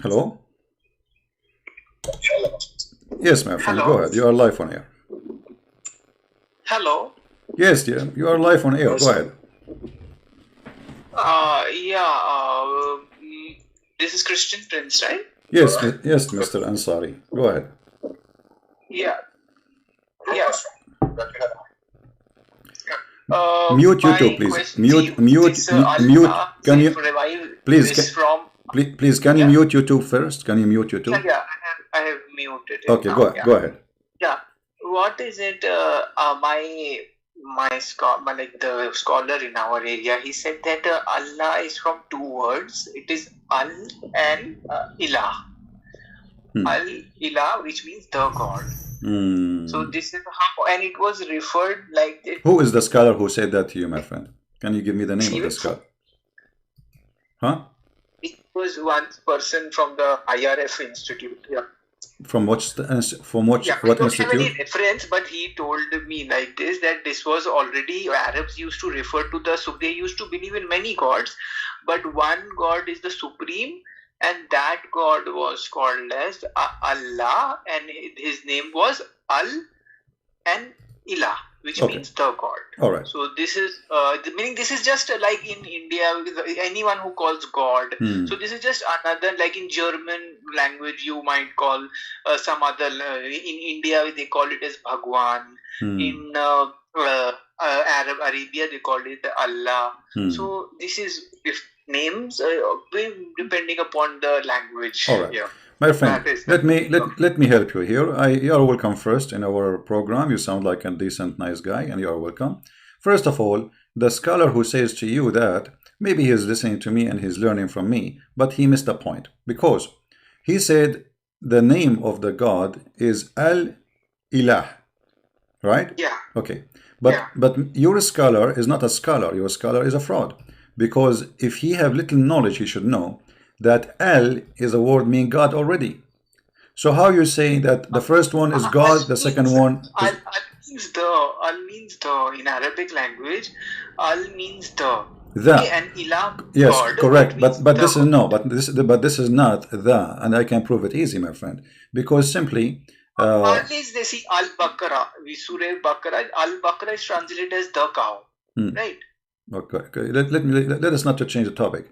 Hello? Yes, my friend, go Hello. ahead. You are live on air. Hello. Yes, dear, you are live on air. Go ahead. Yeah. This is Christian Prince, right? Yes, yes, Mr. Ansari. Go ahead. Yeah. Yes. Mute you too, My please. question to you Mute. is, Can you, revive please, is from. please, can you Yeah. mute you too first? Can you mute you Yeah. too? Yeah. I have muted it Okay, now. go ahead. Yeah. What is it? My like the scholar in our area, he said that Allah is from two words. It is Al and Ilah. Al Ilah, which means the God. So this is how, and it was referred like this. Who is the scholar who said that to you, my friend? Can you give me the name of the scholar? Huh? It was one person from the IRF Institute. Yeah. From what Yeah, what I don't have any institute? reference, but he told me like this, that this was already, Arabs used to refer to so they used to believe in many gods, but one God is the supreme, and that God was called as Allah, and his name was Al and Ilah, which means the God. All right. So this is meaning this is just like in India, anyone who calls God. So this is just another, like in German language, you might call some other. In India, they call it as Bhagwan. In Arabia, they call it Allah. So this is names depending upon the language. All right. Yeah. My friend, let me help you here. You are welcome first in our program. You sound like a decent, nice guy, and you are welcome. First of all, the scholar who says to you that maybe he is listening to me and he's learning from me, but he missed a point, because he said the name of the God is Al-Ilah, right? Yeah. Okay. But your scholar is not a scholar. Your scholar is a fraud, because if he have little knowledge, he should know that Al is a word meaning God already. So how you say that the first one is God, the second one is... Al means the in Arabic language. Al means the. The. Okay, and Ilah, yes, God, correct. But this is no. But this is not the, and I can prove it easy, my friend, because simply. At least they see Al-Baqarah. Surah Baqarah. Al-Baqarah is translated as the cow, right? Okay. Let us not to change the topic.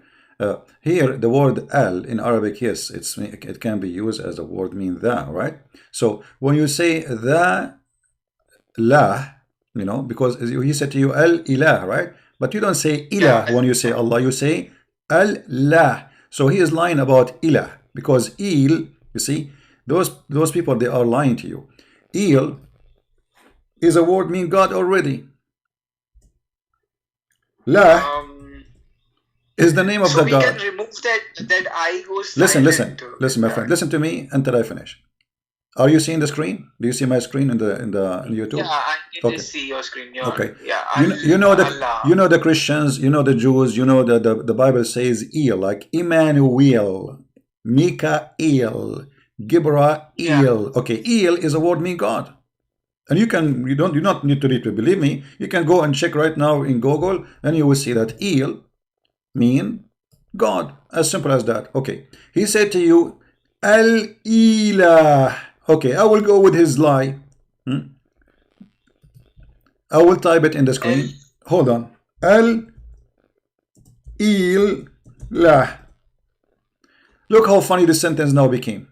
Here, the word al in Arabic, yes, it can be used as a word mean the, right? So when you say the la, you know, because he said to you al ilah, right? But you don't say ilah when you say Allah, you say al la. So he is lying about ilah, because il, you see, those people, they are lying to you. Il is a word mean God already. La is the name of the God. So we can remove that I goes listen, silent. Listen, my friend. Listen to me until I finish. Are you seeing the screen? Do you see my screen in YouTube? Yeah, I can just see your screen. Okay. Yeah. You know the Christians, you know the Jews, you know the Bible says El, like Emmanuel, Mikael, Gibrael. Okay, El is a word mean God. And you do not need to read to believe me. You can go and check right now in Google, and you will see that El mean God, as simple as that. Okay, he said to you Al-Ilah. Okay, I will go with his lie. I will type it in the screen. Hold on. Al-Ilah. Look how funny this sentence now became.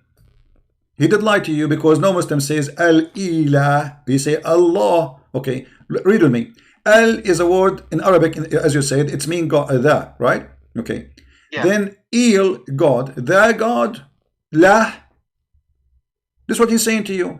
He did lie to you, because no Muslim says Al-Ilah. We say Allah. Okay, read with me. Al is a word in Arabic, as you said, it's mean God, the, right? Okay. Yeah. Then Il, God, the God, La. This is what he's saying to you.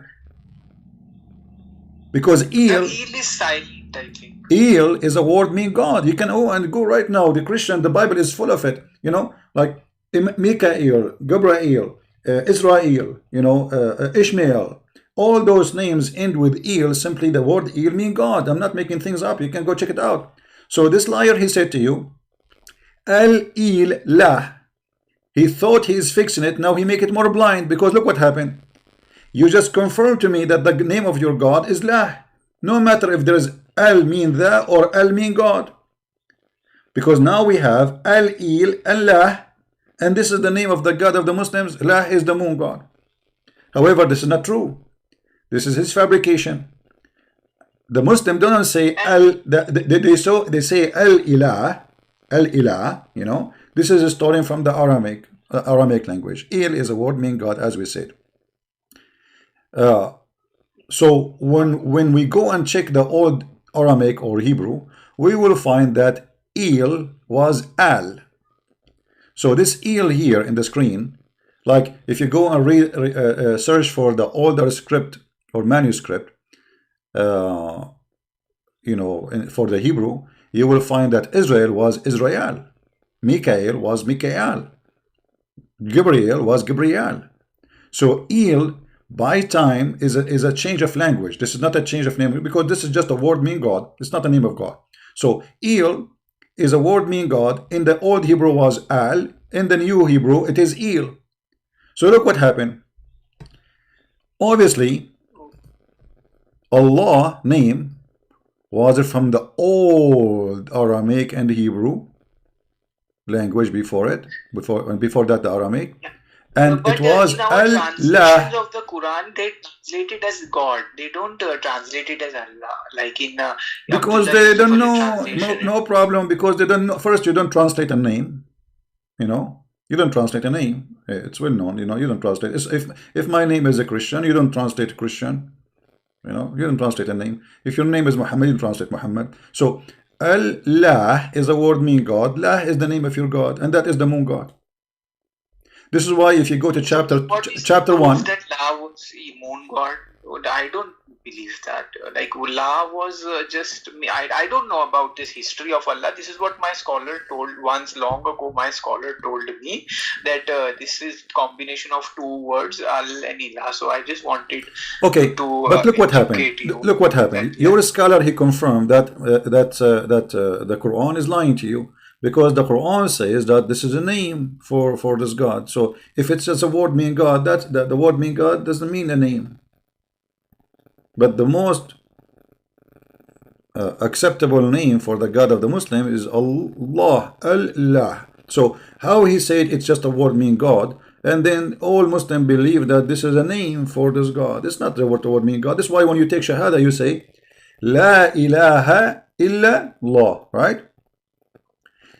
Because Il is silent, I think. Il is a word mean God. You can go right now. The Christian, the Bible is full of it. You know, like Mikael, Gabriel, Israel, you know, Ishmael. All those names end with Il. Simply the word Il mean God. I'm not making things up. You can go check it out. So this liar, he said to you, Al-Il-La. He thought he's fixing it. Now he make it more blind, because look what happened. You just confirmed to me that the name of your God is La. No matter if there is Al mean the or Al mean God. Because now we have Al-Il and La. and this is the name of the God of the Muslims. La is the moon god. However, this is not true. This is his fabrication. The Muslim don't say they say al ilah, you know. This is a story from the Aramaic language. Il is a word meaning God, as we said. So when we go and check the old Aramaic or Hebrew, we will find that il was al. So this il here in the screen, like if you go and read search for the older script or manuscript, you know, for the Hebrew, you will find that Israel was Israel, Mikael was Mikael, Gabriel was Gabriel. So il by time is a change of language. This is not a change of name, because this is just a word meaning God. It's not a name of God. So il is a word meaning God. In the old Hebrew was al. In the new Hebrew it is il. So look what happened. Obviously, Allah name was from the old Aramaic and Hebrew language before it, before that the Aramaic. And but it was in our translations of the Quran, they translate it as God. They don't translate it as Allah, like in because they don't know. No problem, because they don't know. First, you don't translate a name. You know, you don't translate a name. It's well known. You know, you don't translate. If my name is a Christian, you don't translate Christian. You know, you don't translate a name. If your name is Muhammad, you translate Muhammad. So Allah is a word meaning God. La is the name of your God, and that is the moon God. This is why if you go to chapter 1, that La was a moon god. I don't believe that. Like La was just me. I don't know about this history of Allah. This is what my scholar told once long ago. My scholar told me that this is combination of two words, Al and Ilah. So I just wanted to. But look what happened. Look what happened. Your scholar, he confirmed that the Quran is lying to you. Because the Quran says that this is a name for this God. So if it's just a word meaning God, that the word meaning God doesn't mean a name. But the most acceptable name for the God of the Muslim is Allah, Allah. So how he said it's just a word meaning God, and then all Muslims believe that this is a name for this God. It's not the word meaning God. That's why when you take Shahada, you say La ilaha illa Allah, right?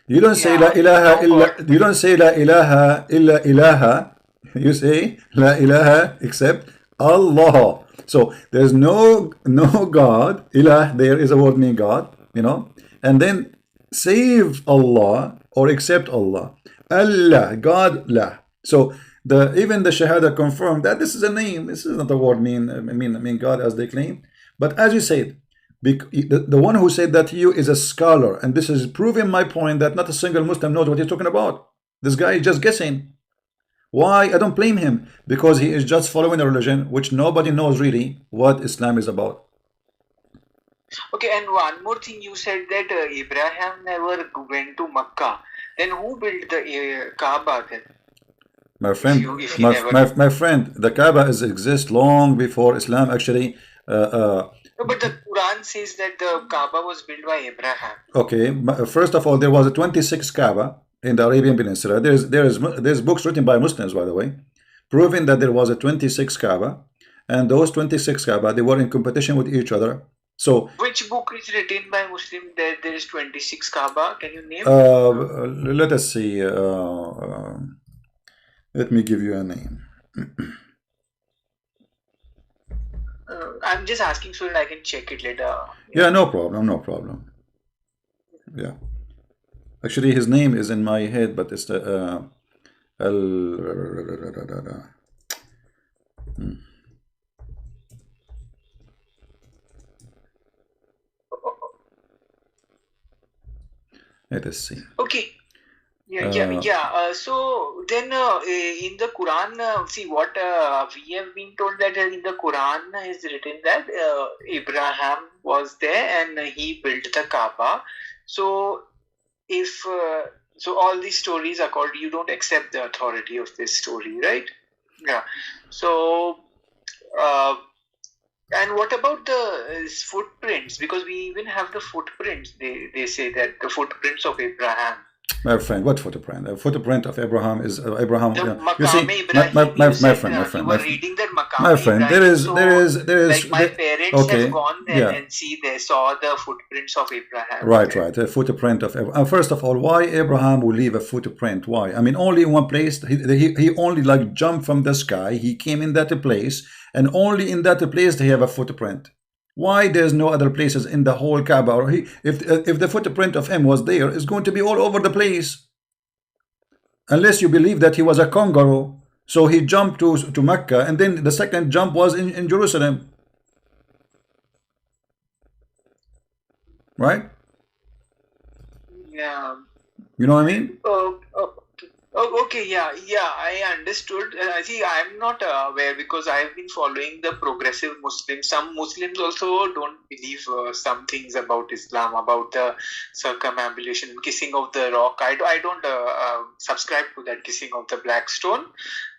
You don't say La ilaha illa. You don't say La ilaha illa ilaha. You say La ilaha except Allah. So there's no God. Ilah there is a word meaning God. You know, and then save Allah or accept Allah. Allah, God, La. So even the Shahada confirmed that this is a name. This is not a word mean God as they claim. But as you said, the one who said that to you is a scholar, and this is proving my point that not a single Muslim knows what he's talking about. This guy is just guessing. Why? I don't blame him, because he is just following a religion which nobody knows really what Islam is about. Okay, and one more thing, you said that Abraham never went to Makkah. Then who built the Kaaba then? My friend, my friend, the Kaaba exists long before Islam actually. No, but the Quran says that the Kaaba was built by Abraham. Okay, first of all, there was a 26 Kaaba in the Arabian Peninsula. There's books written by Muslims, by the way, proving that there was a 26 Kaaba, and those 26 Kaaba, they were in competition with each other. So which book is written by Muslim that there is 26 Kaaba? Can you name? Let us see. Let me give you a name. I'm just asking so that I can check it later. Yeah, no problem. Yeah. Actually, his name is in my head, but it's the Let us see. Okay. Yeah. So then in the Quran, see what we have been told that in the Quran is written that Abraham was there and he built the Kaaba. So if so, all these stories are called. You don't accept the authority of this story, right? Yeah. So and what about the footprints? Because we even have the footprints. They say that the footprints of Abraham. My friend, what footprint? A footprint of Abraham is Abraham. The You see, Maqam Ibrahim, you said you were reading that my Maqam friend, Ibrahim. So, there is, like my parents have okay, gone there yeah, and see they saw the footprints of Abraham right, there. right. A footprint of first of all, why Abraham will leave a footprint? Why? I mean, only in one place. He only like jumped from the sky. He came in that place, and only in that place they have a footprint. Why there's no other places in the whole Kaaba? Or if the footprint of him was there, it's going to be all over the place. Unless you believe that he was a kangaroo, so he jumped to Mecca, and then the second jump was in Jerusalem, right? Yeah. You know what I mean? Okay, yeah, I understood. See, I'm not aware because I've been following the progressive Muslims. Some Muslims also don't believe some things about Islam, about the circumambulation, kissing of the rock. I don't subscribe to that kissing of the black stone.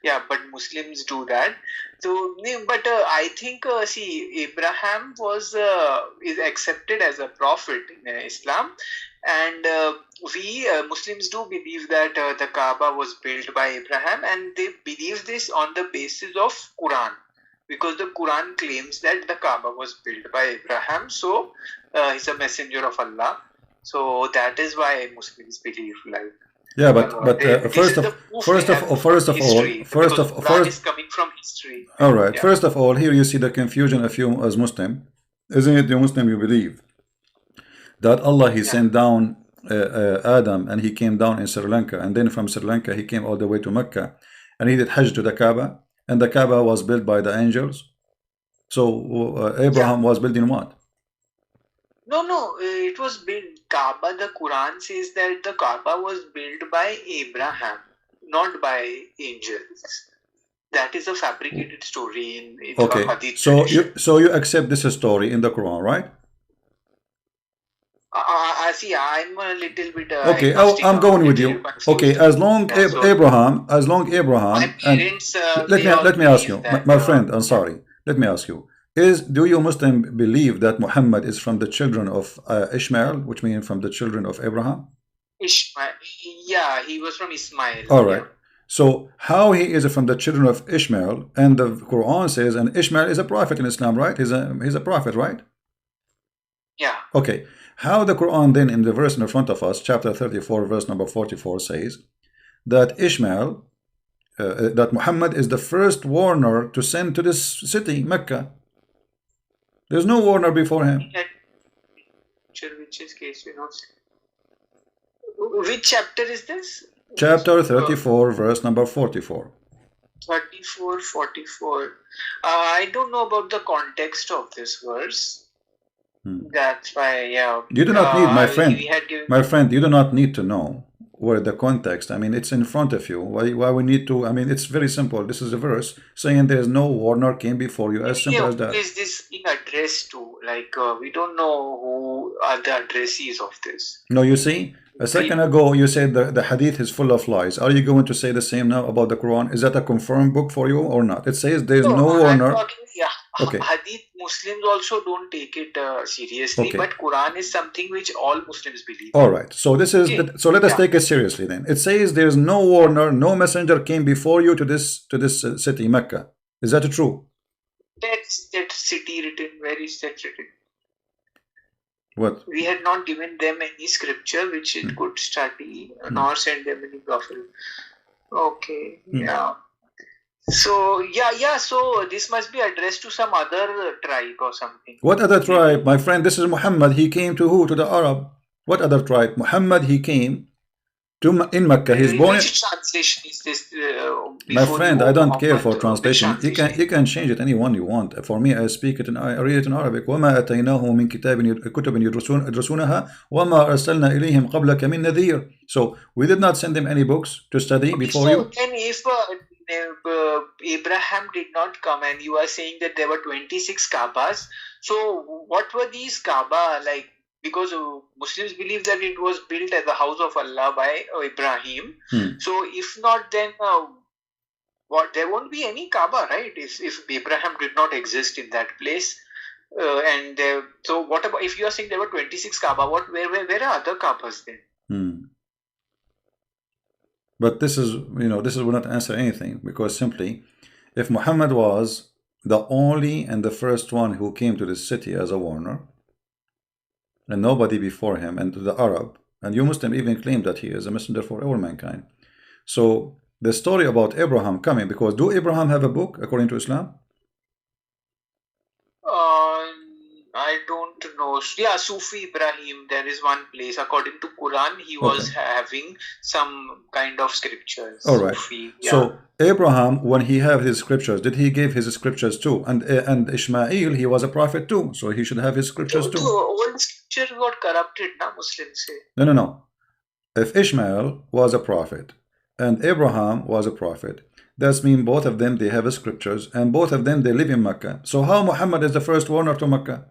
Yeah, but Muslims do that. So, but I think, see, Abraham is accepted as a prophet in Islam. And we Muslims do believe that the Kaaba was built by Abraham, and they believe this on the basis of Quran, because the Quran claims that the Kaaba was built by Abraham, so he's a messenger of Allah. So that is why Muslims believe like. Yeah, but first of all, is coming from history. All right. Yeah. First of all, here you see the confusion of you as Muslim, isn't it? You Muslim, you believe that Allah sent down Adam, and he came down in Sri Lanka, and then from Sri Lanka he came all the way to Mecca, and he did Hajj to the Kaaba, and the Kaaba was built by the angels. So Abraham was building what? No, it was built. Kaaba, the Quran says that the Kaaba was built by Abraham, not by angels. That is a fabricated story in okay. Hadith. So you accept this story in the Quran, right? See, I'm a little bit. Okay, I'm going with you. Okay, as long Abraham, my parents, let me ask you, my friend. I'm sorry. Let me ask you: do you Muslim believe that Muhammad is from the children of Ishmael, which means from the children of Abraham? Ishmael, yeah, he was from Ismail. All right. Yeah. So how he is from the children of Ishmael, and the Quran says, and Ishmael is a prophet in Islam, right? He's a prophet, right? Yeah. Okay. How the Quran then in the verse in front of us, chapter 34, verse number 44 says that Ishmael, that Muhammad is the first warner to send to this city, Mecca. There's no warner before him. Which chapter is this? Chapter 34, verse number 44. 34, 44. I don't know about the context of this verse. That's why, yeah. You do not need, my friend, you do not need to know where the context. I mean, it's in front of you. Why we need to? I mean, it's very simple. This is a verse saying there is no warner came before you. As simple as that. Who is this being addressed to? Like, we don't know who are the addressees of this. No, you see, a second ago you said the hadith is full of lies. Are you going to say the same now about the Quran? Is that a confirmed book for you or not? It says there is no warner. Okay. Hadith Muslims also don't take it seriously, but Quran is something which all Muslims believe. All right. So this is so let us take it seriously then. It says there is no warner, no messenger came before you to this city, Mecca. Is that true? That's that city written. Where is that written? What? We had not given them any scripture which it could study, nor send them any prophet. Okay. Yeah. So so this must be addressed to some other tribe or something. What other tribe, my friend? This is Muhammad. He came to who? To the Arab. What other tribe? Muhammad. He came to in Mecca. He's born. Which translation is this? My friend, I don't care for translation. You can change it any one you want. For me, I speak it and I read it in Arabic. وما أتيناه من كتب يدرسونها وما أرسلنا إليهم قبلك من نذير. So we did not send them any books to study before you. Then if Abraham did not come, and you are saying that there were 26 Kaabas, so what were these Kaaba like? Because Muslims believe that it was built as the house of Allah by Ibrahim. So if not, then there won't be any Kaaba, right? If Abraham did not exist in that place. So what about if you are saying there were 26 Kaaba? Where are other Kaabas then? But this is, this will not answer anything, because simply, if Muhammad was the only and the first one who came to this city as a warner, and nobody before him, and to the Arab, and you Muslim even claim that he is a messenger for all mankind. So the story about Abraham coming, because do Abraham have a book according to Islam? I don't know. Yeah, Sufi Ibrahim, there is one place. According to Quran, he was having some kind of scriptures. All right. Sufi, yeah. So Abraham, when he have his scriptures, did he give his scriptures too? And Ishmael, he was a prophet too, so he should have his scriptures too. Old scripture got corrupted, na, Muslims say. No. If Ishmael was a prophet and Abraham was a prophet, that means both of them, they have scriptures, and both of them, they live in Mecca. So how Muhammad is the first warner to Mecca?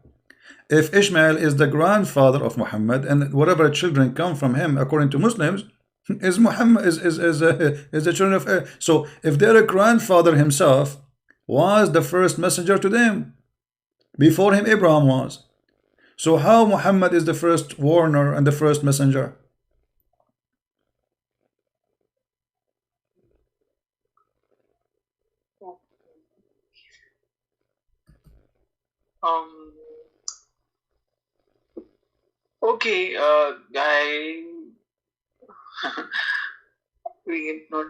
If Ishmael is the grandfather of Muhammad, and whatever children come from him, according to Muslims, is Muhammad is the children of. So if their grandfather himself was the first messenger to them, before him Abraham was. So how Muhammad is the first warner and the first messenger? Okay, we not.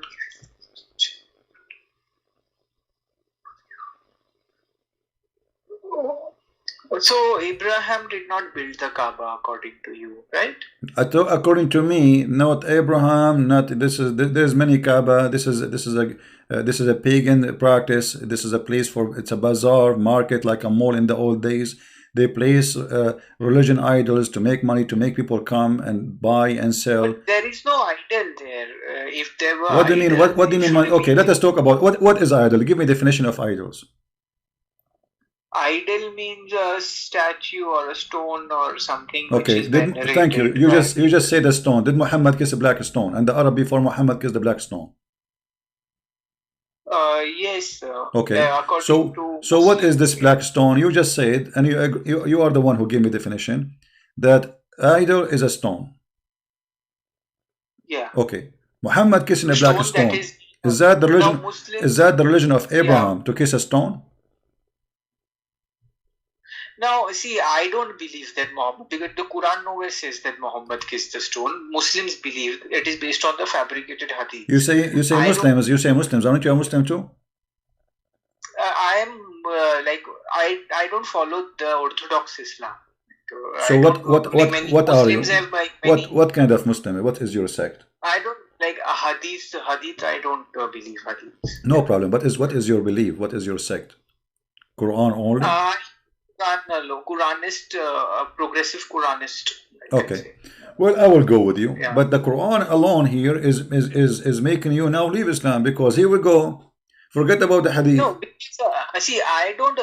So Abraham did not build the Kaaba, according to you, right? According to me, not Abraham, not this is. There's many Kaaba. This is a pagan practice. This is a place for, it's a bazaar market, like a mall in the old days. They place religion idols to make money, to make people come and buy and sell. But there is no idol there. If there were, what do you mean? What do you mean? Okay, let us talk about what is idol. Give me a definition of idols. Idol means a statue or a stone or something. Okay, thank you. You just said a stone. Did Muhammad kiss a black stone? And the Arab before Muhammad kissed the black stone? Yes. Okay. So what is this black stone? You just said, and you are the one who gave me definition, that idol is a stone. Yeah. Okay. Muhammad kissing a black stone. Is that the religion? Is that the religion of Abraham, to kiss a stone? Now, see, I don't believe that Muhammad, because the Quran nowhere says that Muhammad kissed the stone. Muslims believe it is based on the fabricated hadith. You say Muslims. You say Muslims. Aren't you a Muslim too? I am I don't follow the Orthodox Islam. So what are you? What kind of Muslim? What is your sect? I don't like hadith. I don't believe hadith. No problem. What is your belief? What is your sect? Quran only? Quranist, progressive Quranist. Okay. Well, I will go with you. Yeah. But the Quran alone here is making you now leave Islam, because here we go. Forget about the hadith. No, see, I don't.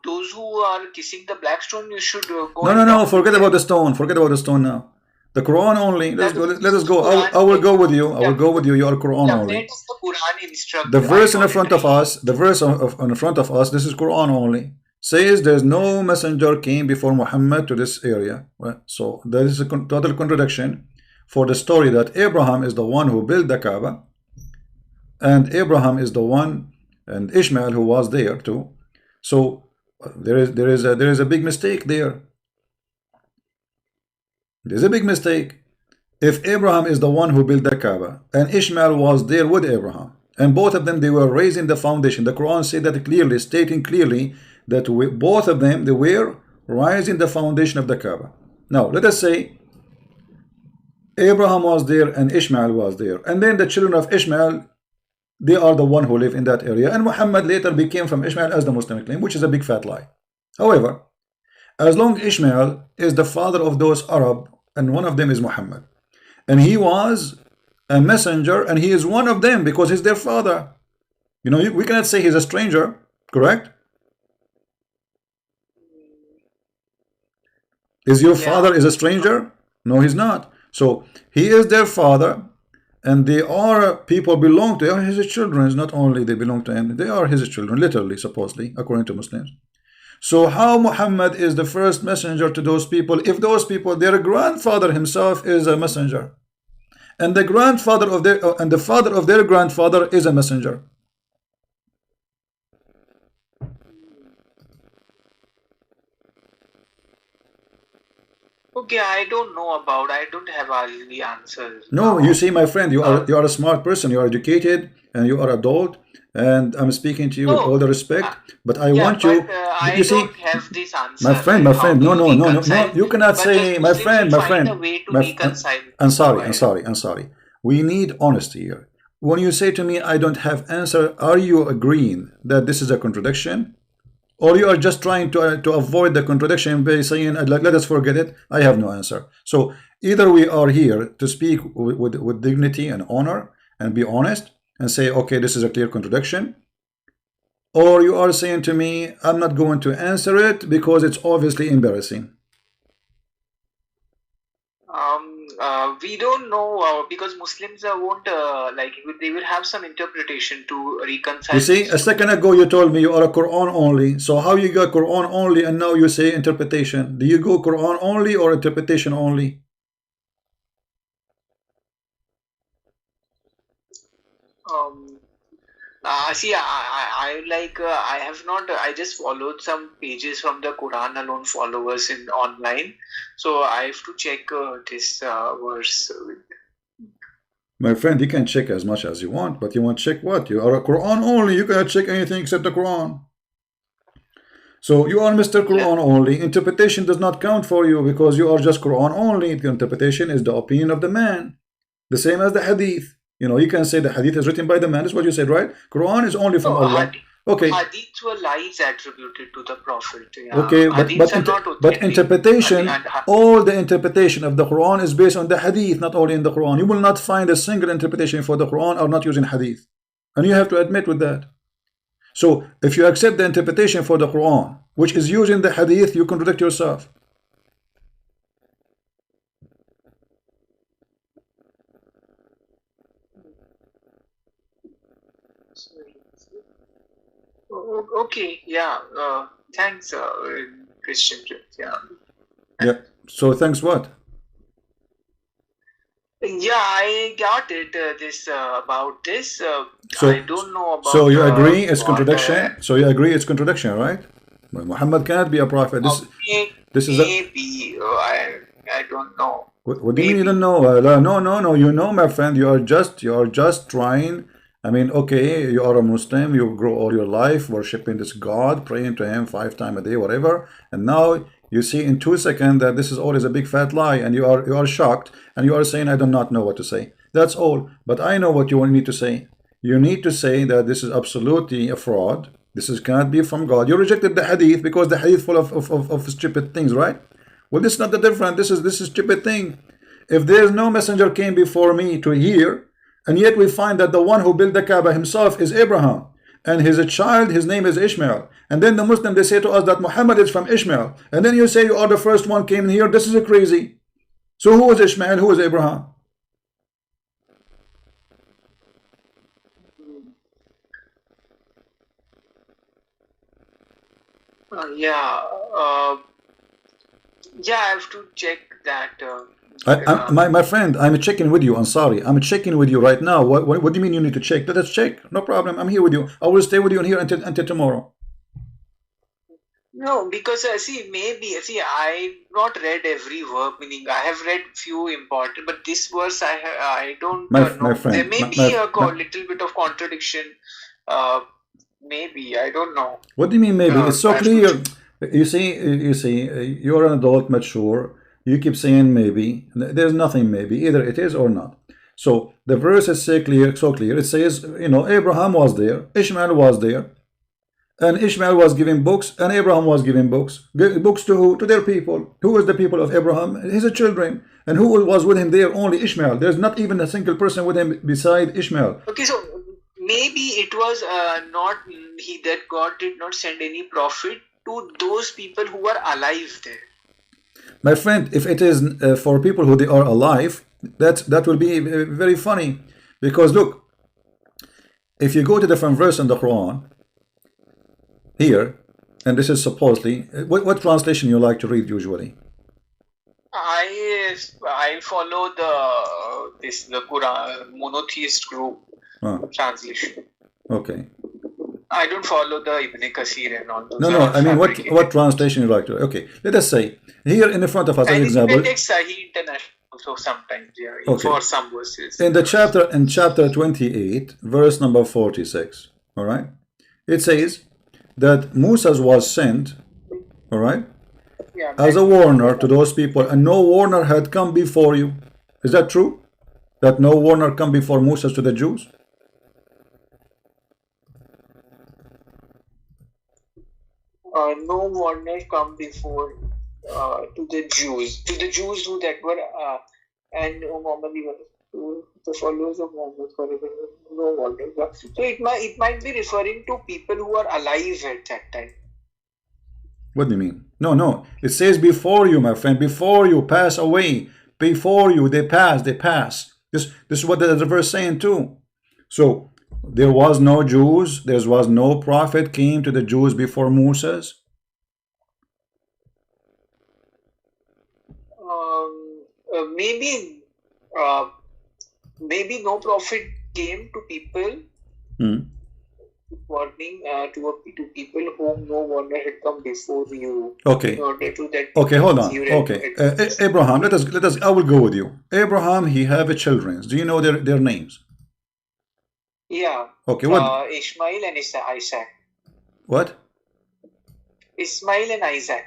Those who are kissing the black stone, you should go. No. Forget about the stone. Forget about the stone now. The Quran only. Let us go. I will go with you. I will go with you. You are Quran only. The Quran instruct. The verse in front of us. The verse in front of us. This is Quran only. Says there's no messenger came before Muhammad to this area. Right? So there is a total contradiction for the story that Abraham is the one who built the Kaaba, and Abraham is the one, and Ishmael who was there too. So there is a big mistake there. There's a big mistake. If Abraham is the one who built the Kaaba, and Ishmael was there with Abraham, and both of them, they were raising the foundation. The Quran said that clearly, stating clearly that both of them, they were rising the foundation of the Kaaba. Now, let us say Abraham was there and Ishmael was there, and then the children of Ishmael, they are the one who live in that area, and Muhammad later became from Ishmael, as the Muslim claim, which is a big fat lie. However, as long as Ishmael is the father of those Arab, and one of them is Muhammad, and he was a messenger, and he is one of them because he's their father. You know, we cannot say he's a stranger, correct? Is your father is a stranger? No, he's not. So he is their father, and they are people belong to him. His children. It's not only they belong to him, they are his children, literally, supposedly, according to Muslims. So how Muhammad is the first messenger to those people, if those people, their grandfather himself is a messenger, and the grandfather of their and the father of their grandfather is a messenger. Okay, I don't know about. I don't have all the answers. No, you see, my friend, you are a smart person, you are educated, and you are adult, and I'm speaking to you with No, all the respect. But I yeah, want but you, I you see, don't have this answer. my friend, Like, how do no, you no, no, no, no, reconcile? you cannot But say, just my Muslims friend, will my find a friend, way to my, reconcile. I'm Go sorry, I'm ahead. sorry, I'm sorry. We need honesty here. When you say to me, I don't have answer, are you agreeing that this is a contradiction? Or you are just trying to avoid the contradiction by saying, let us forget it, I have no answer. So either we are here to speak with dignity and honor and be honest and say, okay, this is a clear contradiction, or you are saying to me, I'm not going to answer it because it's obviously embarrassing. We don't know because Muslims won't like they will have some interpretation to reconcile. You see, these a two. second ago you told me you are a Quran only. So how you got Quran only and now you say interpretation? Do you go Quran only or interpretation only? Um, See, I like I have not. I just followed some pages from the Quran alone followers in online, so I have to check this verse. My friend, you can check as much as you want, but you want to check what? You are a Quran only. You cannot check anything except the Quran. So you are Mr. Yeah. Quran only. Interpretation does not count for you because you are just Quran only. The interpretation is the opinion of the man. The same as the hadith. You know, you can say the hadith is written by the man. That's what you said, right? Quran is only from Allah. Okay. Hadiths were lies attributed to the Prophet. Yeah. Okay, but interpretation, all the interpretation of the Quran is based on the hadith, not only in the Quran. You will not find a single interpretation for the Quran or not using hadith. And you have to admit with that. So if you accept the interpretation for the Quran, which is using the hadith, you contradict yourself. Okay, yeah. Thanks, Christian. Yeah. Yeah. So thanks what? Yeah, I got it. About this. So I don't know about. So you agree it's contradiction? So you agree it's contradiction, right? Well, Muhammad cannot be a prophet. This is maybe I don't know. What do you mean you don't know? No. You know, my friend. You are just trying. I mean, okay, you are a Muslim. You grow all your life worshiping this God, praying to Him 5 times a day, whatever. And now you see in 2 seconds that this is always a big fat lie, and you are shocked, and you are saying, I do not know what to say. That's all. But I know what you need to say. You need to say that this is absolutely a fraud. This cannot be from God. You rejected the hadith because the hadith full of stupid things, right? Well, this is not the difference. This is stupid thing. If there is no messenger came before me to hear, and yet we find that the one who built the Kaaba himself is Abraham, and his child, his name is Ishmael. And then the Muslim, they say to us that Muhammad is from Ishmael. And then you say you are the first one came in here. This is crazy. So who was Ishmael? Who was Abraham? Yeah. Yeah, I have to check that. My friend, I'm checking with you. I'm sorry. I'm checking with you right now. What do you mean you need to check? Let us check. No problem. I'm here with you. I will stay with you in here until tomorrow. No, because I've not read every verse. Meaning, I have read few important, but this verse I don't know. My friend, there may be a little bit of contradiction. Maybe I don't know. What do you mean maybe? It's so clear. You see, you're an adult, mature. You keep saying maybe. There's nothing maybe. Either it is or not. So the verse is so clear. It says, Abraham was there, Ishmael was there, and Ishmael was giving books, and Abraham was giving books. Books to who? To their people. Who was the people of Abraham? His children. And who was with him there? Only Ishmael. There's not even a single person with him beside Ishmael. Okay, so maybe it was that God did not send any prophet to those people who were alive there. My friend, if it is for people who they are alive, that will be very funny, because look, if you go to different verse in the Quran here, and this is supposedly what translation you like to read usually? I follow the Quran monotheist group translation. Okay. I don't follow the Ibn Kathir and all those. No, I mean, what translation you like to? Okay, let us say here in front of us, an example. I take Sahih International also sometimes, yeah, okay, for some verses. In chapter 28, verse number 46. All right, it says that Moses was sent, all right, as a warner to those people, and no warner had come before you. Is that true? That no warner come before Moses to the Jews? No warner come before to the Jews who that were and Muhammad, to the followers of Muhammad, no warner. So it might be referring to people who are alive at that time. What do you mean? No. It says before you, my friend, before you pass away, before you, they pass. This is what the verse is saying too. So there was no Jews, there was no prophet came to the Jews before Moses. Maybe no prophet came to people. Warning to people whom no warner had come before you. Okay. In order to that. Okay, hold on. Okay, Abraham. Let us. I will go with you. Abraham. He have children. Do you know their names? Yeah. Okay. What? Ishmael and Isaac. What? Ismail and Isaac.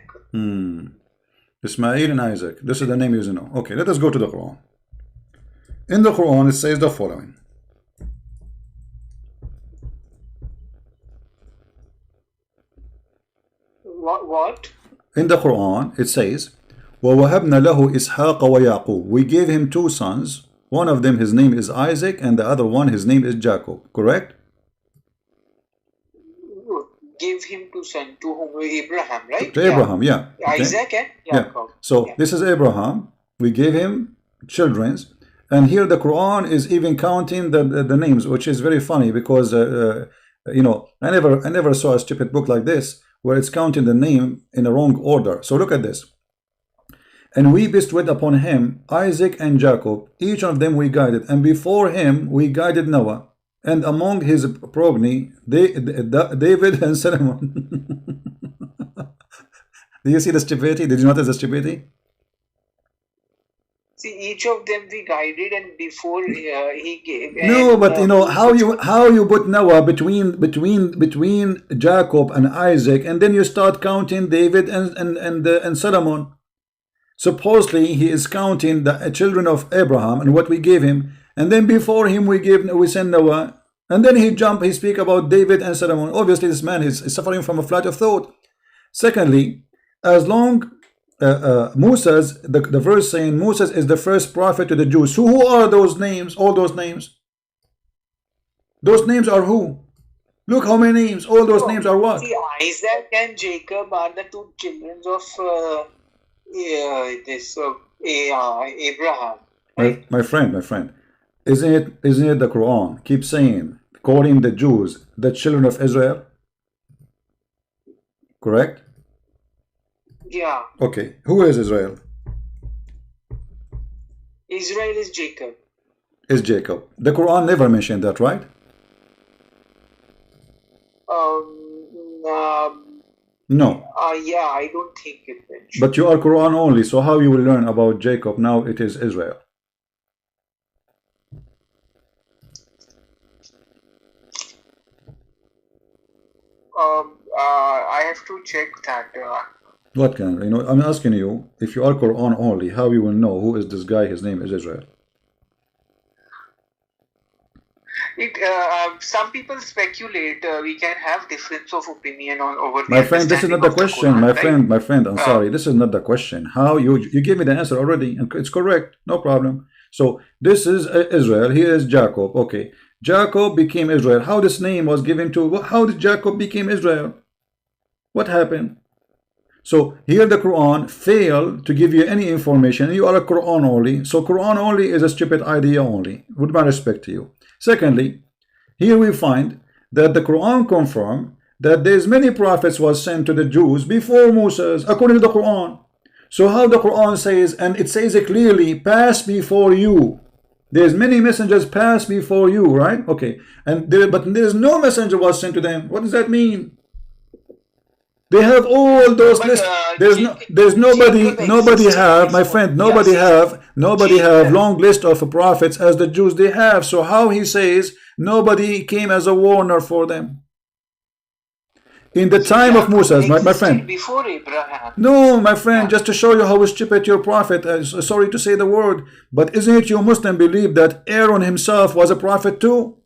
Ismail and Isaac. This is the name you know. Okay. Let us go to the Quran. In the Quran, it says the following. What? In the Quran, it says, وَوَهَبْنَا لَهُ إِسْحَاقَ وَيَعْقُوبَ. We gave him two sons. One of them, his name is Isaac, and the other one, his name is Jacob. Correct? Give him two sons to whom? Abraham, right? To Abraham, yeah. Okay. Isaac and Jacob. Yeah. So this is Abraham. We gave him children. And here the Quran is even counting the names, which is very funny because, you know, I never saw a stupid book like this, where it's counting the name in the wrong order. So look at this. And we bestowed upon him Isaac and Jacob, each of them we guided, and before him we guided Noah, and among his progeny David and Solomon. Do you see the stupidity? Did you notice the stupidity? See, each of them we guided, and before he gave. No, but you know how you put Noah between Jacob and Isaac, and then you start counting David and Solomon. Supposedly he is counting the children of Abraham and what we gave him, and then before him we send Noah, and then he speak about David and Solomon. Obviously, this man is suffering from a flight of thought. Secondly, as long Moses, the verse saying Moses is the first prophet to the Jews. So who are those names? All those names. Those names are who? Look how many names. All those names are what? See, Isaac and Jacob are the two children of Abraham. Right? My friend. Isn't it the Quran keep saying, calling the Jews the children of Israel? Correct? Yeah. Okay. Who is Israel? Israel is Jacob. Is Jacob. The Quran never mentioned that, right? No. Yeah, I don't think it mentioned. But you are Quran only, so how you will learn about Jacob? Now it is Israel. I have to check that. What can you know? I'm asking you, if you are Quran only, how you will know who is this guy? His name is Israel. Some people speculate. We can have difference of opinion on over. My friend, this is not the question. Quran, my friend. I'm sorry. This is not the question. How you gave me the answer already, and it's correct. No problem. So this is Israel. Here is Jacob. Okay, Jacob became Israel. How this name was given to? How did Jacob become Israel? What happened? So here the Quran failed to give you any information. You are a Quran only. So Quran only is a stupid idea only. With my respect to you. Secondly, here we find that the Quran confirmed that there's many prophets was sent to the Jews before Moses, according to the Quran. So how the Quran says, and it says it clearly, pass before you. There's many messengers pass before you, right? Okay. And but there's no messenger was sent to them. What does that mean? They have all those lists. There's nobody have, my friend, nobody have long list of prophets as the Jews they have. So how he says nobody came as a warner for them? In the time of Moses, my friend. Before Abraham. No, my friend, just to show you how stupid your prophet, sorry to say the word, but isn't it you Muslim believe that Aaron himself was a prophet too?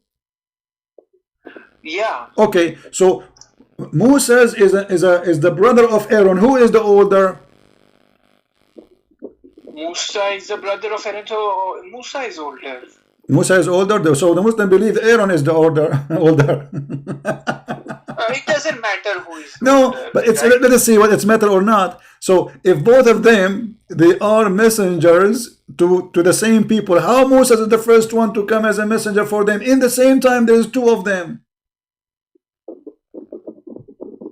Yeah. Okay, so Moses is the brother of Aaron. Who is the older? Musa is the brother of Aaron, so Musa is older. Musa is older, so the Muslim believe Aaron is the older. It doesn't matter who is no, older, but it's right? let us see what it's matter or not. So if both of them they are messengers to the same people, how Moses is the first one to come as a messenger for them? In the same time, there's two of them.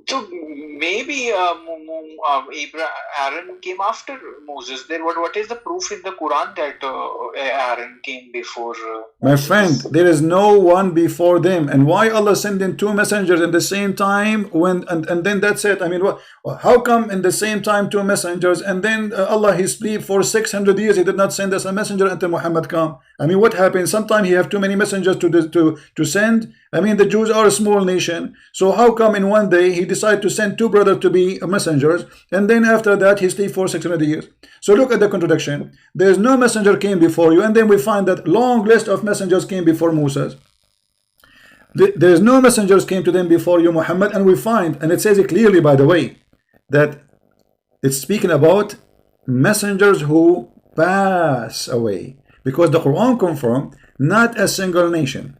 So maybe Aaron came after Moses. Then what is the proof in the Quran that Aaron came before? My friend, there is no one before them. And why Allah sending two messengers in the same time when and then that's it? I mean, how come in the same time two messengers and then Allah he sleep for 600 years? He did not send us a messenger until Muhammad come. I mean, what happened? Sometimes he have too many messengers to send. I mean, the Jews are a small nation. So how come in one day he decided to send two brothers to be messengers and then after that he sleep for 600 years? So look at the contradiction. There is no messenger came before you, and then we find that long list of messengers came before Moses. There is no messengers came to them before you, Muhammad, and we find, and it says it clearly, by the way, that it's speaking about messengers who pass away, because the Quran confirmed not a single nation.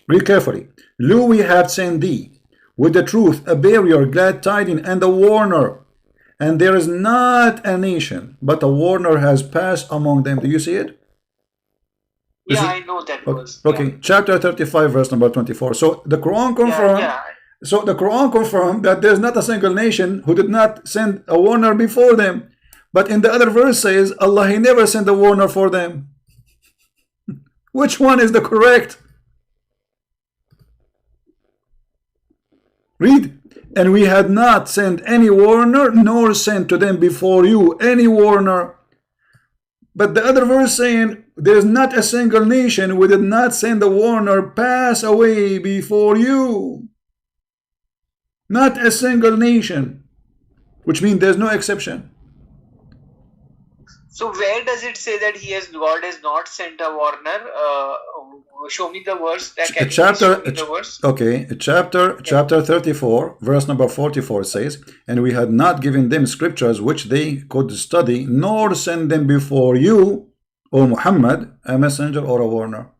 Read carefully. Lo, we have sent thee with the truth, a barrier, glad tidings, and a warner. And there is not a nation, but a warner has passed among them. Do you see it? Yeah, I know that verse. Okay, yeah. Chapter 35, verse number 24. So the Quran confirmed. So the Quran confirmed that there's not a single nation who did not send a warner before them. But in the other verse says Allah he never sent a warner for them. Which one is the correct? Read. And we had not sent any warner, nor sent to them before you any warner. But the other verse saying, there is not a single nation, we did not send a warner pass away before you. Not a single nation. Which means there's no exception. So where does it say that God has not sent a warner? Show me the verse. Okay, chapter 34, verse number 44 says, and we had not given them scriptures which they could study, nor send them before you, O Muhammad, a messenger or a warner.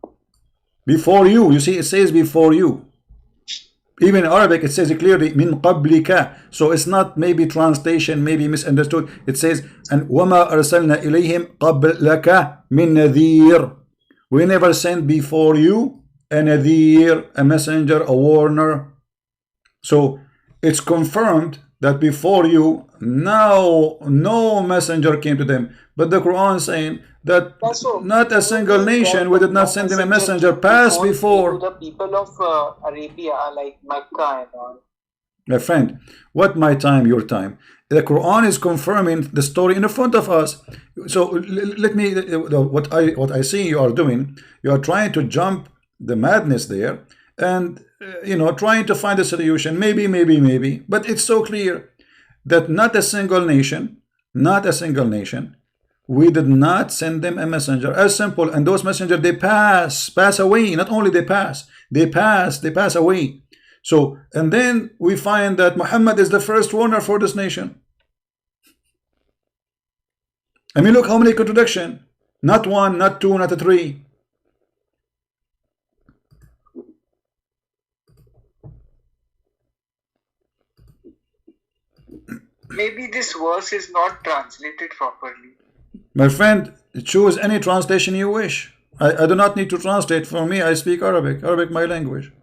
Before you, you see, it says before you. Even in Arabic, it says it clearly, min qablika. So it's not maybe translation, maybe misunderstood. It says, and wama arsalna ilayhim qablaka min nadhir. We never sent before you a nadhir, a messenger, a warner. So it's confirmed that before you, no messenger came to them. But the Quran saying that not a single nation, we did not send them a messenger past before. The people of Arabia, like Mecca and all. My friend, what my time, your time? The Quran is confirming the story in front of us. So let me, what I see you are doing, you are trying to jump the madness there and trying to find a solution, maybe, but it's so clear that not a single nation, we did not send them a messenger. As simple. And those messengers, they pass away. Not only they pass away. So, and then we find that Muhammad is the first warner for this nation. I mean, look how many contradictions. Not one, not two, not three. Maybe this verse is not translated properly. My friend, choose any translation you wish. I do not need to translate. For me, I speak Arabic. Arabic my language.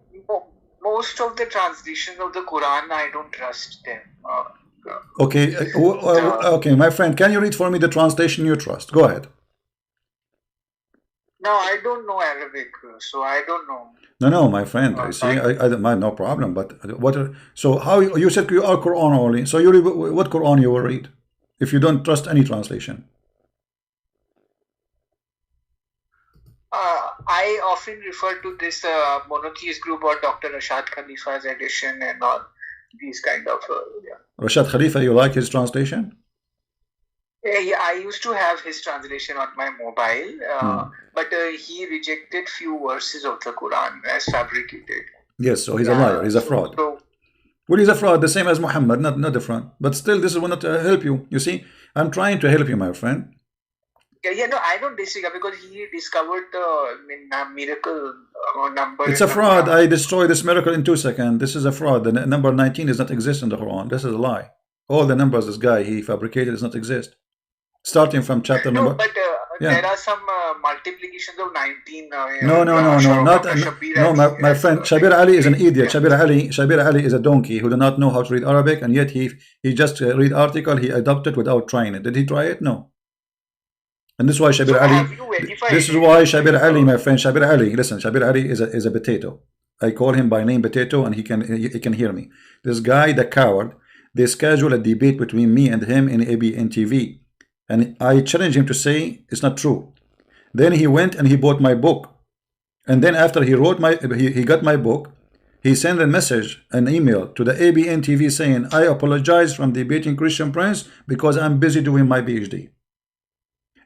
Most of the translations of the Quran, I don't trust them. Okay, okay, my friend, can you read for me the translation you trust? Go ahead. No, I don't know Arabic, so I don't know. No, my friend. I see. I mind, no problem. But what? So how you said you are Quran only? So you read, what Quran you will read if you don't trust any translation? I often refer to this monotheist group or Dr. Rashad Khalifa's edition and all these kind of. Yeah. Rashad Khalifa, you like his translation? Yeah, I used to have his translation on my mobile, but he rejected few verses of the Quran as fabricated. Yes, so he's a liar. He's a fraud. Well, he's a fraud, the same as Muhammad, not different. But still, this will not help you. You see, I'm trying to help you, my friend. Yeah, no, I don't disagree because he discovered the miracle number. It's a fraud. I destroy this miracle in 2 seconds. This is a fraud. The number 19 does not exist in the Quran. This is a lie. All the numbers this guy he fabricated does not exist. Starting from chapter number. No, but there are some multiplications of 19. No, my friend. Shabir Ali is an idiot. Shabir Ali is a donkey who do not know how to read Arabic, and yet he just read article. He adopted without trying it. Did he try it? No. And this is why Shabir Ali. This is why Shabir Ali, my friend, Shabir Ali. Listen, Shabir Ali is a potato. I call him by name Potato, and he can hear me. This guy, the coward. They schedule a debate between me and him in ABN TV. And I challenged him to say it's not true. Then he went and he bought my book. And then after he wrote he got my book, he sent a message, an email to the ABN TV saying, I apologize from debating Christian Prince because I'm busy doing my PhD.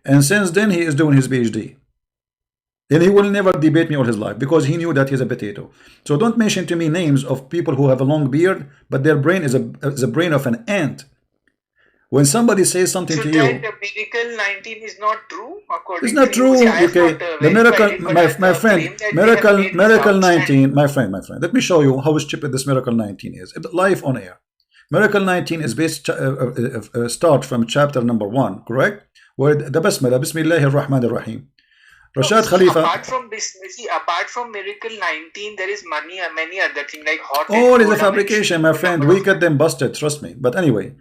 And since then he is doing his PhD. And he will never debate me all his life because he knew that he's a potato. So don't mention to me names of people who have a long beard, but their brain is a brain of an ant. When somebody says something to you, the miracle 19 is not true. It's not true. Okay, the miracle, my friend, miracle 19, my friend. Let me show you how stupid this miracle 19 is. Live on air. Miracle 19 is based start from chapter number 1, correct? Where the Basmala, Bismillahir Rahmanir Rahim. Rashad Khalifa. Apart from miracle 19, there is many other things like hot. All is a fabrication, my friend. We get them busted. Trust me. But anyway.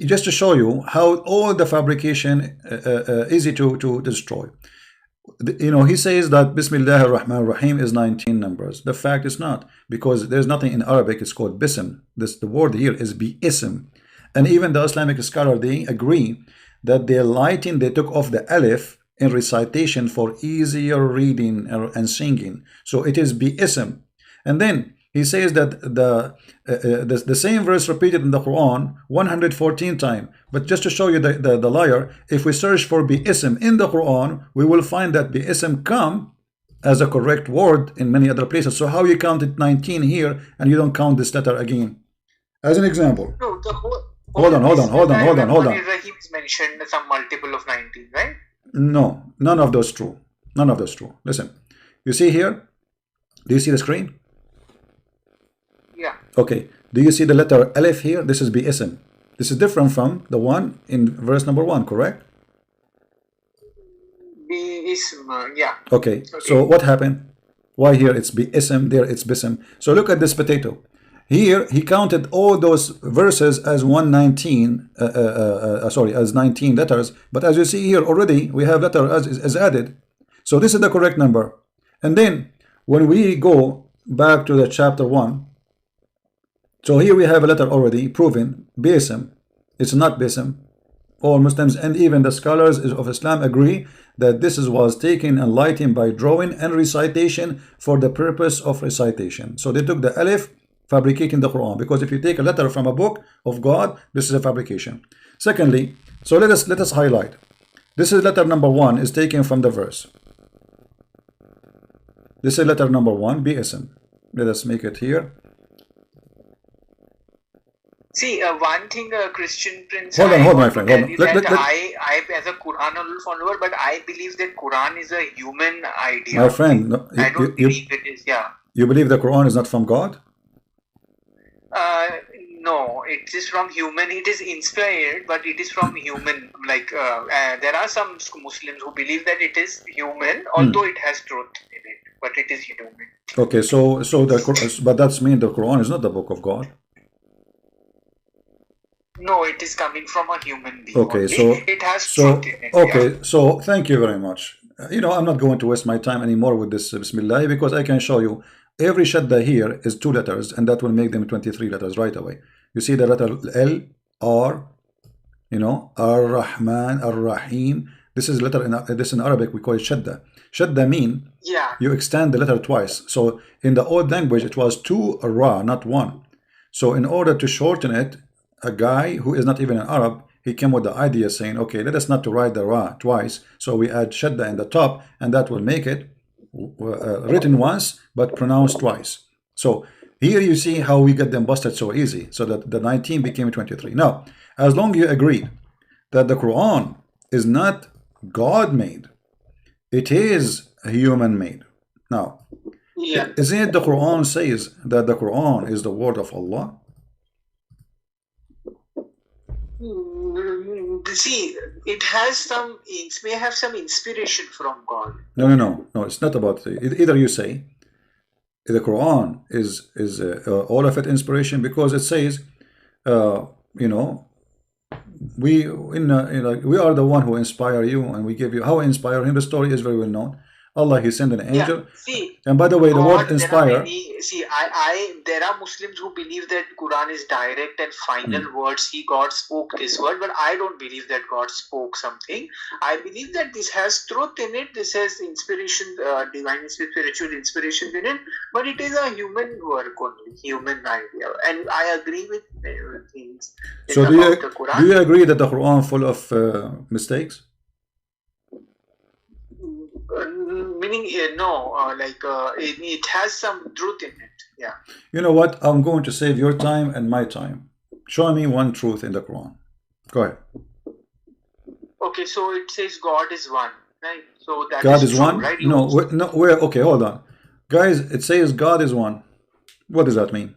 Just to show you how all the fabrication easy to destroy. You know, he says that Bismillah ar-Rahman ar-Rahim is 19 numbers. The fact is not, because there's nothing in Arabic. It's called bism. The word here is bi-ism. And even the Islamic scholar, they agree that they took off the alif in recitation for easier reading and singing. So it is bi-ism. And then he says that the same verse repeated in the Quran 114 times. But just to show you the liar, if we search for bi-ism in the Quran, we will find that bi-ism come as a correct word in many other places. So how you count it 19 here and you don't count this letter again? As an example. No, hold on. Rahim is mentioned some multiple of 19, right? No, none of those true. None of those true. Listen, you see here? Do you see the screen? Yeah. Okay. Do you see the letter Alif here? This is bi-ism. This is different from the one in verse number 1, correct? Bi-ism, yeah. Okay. So what happened? Why here it's bi-ism, there it's bism. So look at this potato. Here he counted all those verses as 119, as 19 letters. But as you see here already, we have letter as added. So this is the correct number. And then when we go back to the chapter 1, so here we have a letter already proven, bism. It's not bism. All Muslims and even the scholars of Islam agree that this was taken and lightened by drawing and recitation for the purpose of recitation. So they took the alif, fabricating the Quran, because if you take a letter from a book of God, this is a fabrication. Secondly, so let us highlight. This is letter number 1 is taken from the verse. This is letter number 1, bism. Let us make it here. See, one thing, Christian Prince. Hold on, my friend. Hold on. I, as a Quran follower, but I believe that Quran is a human idea. My friend, no, I don't believe it is. Yeah. You believe the Quran is not from God? No, it is from human. It is inspired, but it is from human. Like there are some Muslims who believe that it is human, although it has truth in it, but it is human. Okay, but that's mean the Quran is not the book of God. No, it is coming from a human being Okay, only. so It has truth in it. okay, so thank you very much. You know, I'm not going to waste my time anymore with this Bismillah, because I can show you every shadda here is 2 letters, and that will make them 23 letters right away. You see the letter L, R, you know, Ar-Rahman, Ar-Rahim. This is letter in Arabic we call it shadda. Shadda mean you extend the letter twice. So in the old language it was 2 ra, not 1. So in order to shorten it, a guy who is not even an Arab, he came with the idea saying, okay, let us not to write the ra twice, so we add shadda in the top, and that will make it written once but pronounced twice. So here you see how we get them busted so easy, so that the 19 became 23. Now, as long as you agree that the Quran is not God made, it is human made. Now, isn't it the Quran says that the Quran is the word of Allah? See, it has some, it may have some inspiration from God. No, it's not about either. You say the Quran is all of it inspiration, because it says, you know, we are the one who inspire you, and we give you how we inspire him. The story is very well known. Allah, he sent an angel. See, and by the way, the word inspire. There are Muslims who believe that Quran is direct and final words. God spoke this word, but I don't believe that God spoke something. I believe that this has truth in it. This has inspiration, divine spiritual inspiration in it, but it is a human work only, human idea. And I agree with things. So do you agree that the Quran full of mistakes? Meaning, no, it has some truth in it. Yeah. You know what? I'm going to save your time and my time. Show me one truth in the Quran. Go ahead. Okay, so it says God is one, right? So that God is true, one, right? Where? Okay, hold on, guys. It says God is one. What does that mean?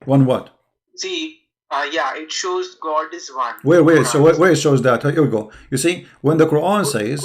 One what? See. It shows God is one. Where? So where it shows that? Here we go. You see, when the Quran says,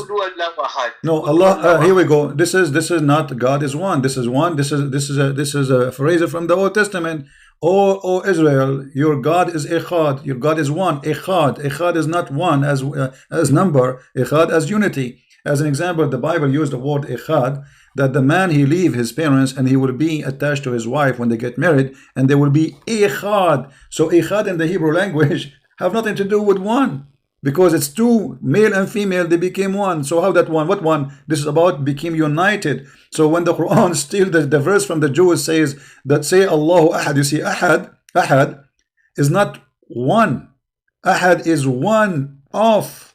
no, Allah. Here we go. This is not God is one. This is one. This is a phrase from the Old Testament. O Israel, your God is echad. Your God is one. Echad. Echad is not one as number. Echad as unity. As an example, the Bible used the word echad, that the man, he leave his parents and he will be attached to his wife when they get married, and they will be echad. So echad in the Hebrew language have nothing to do with one, because it's 2, male and female, they became one. So how that one? What one? This is about became united. So when the Quran still the verse from the Jews says that say Allahu Ahad, you see Ahad is not one. Ahad is one of.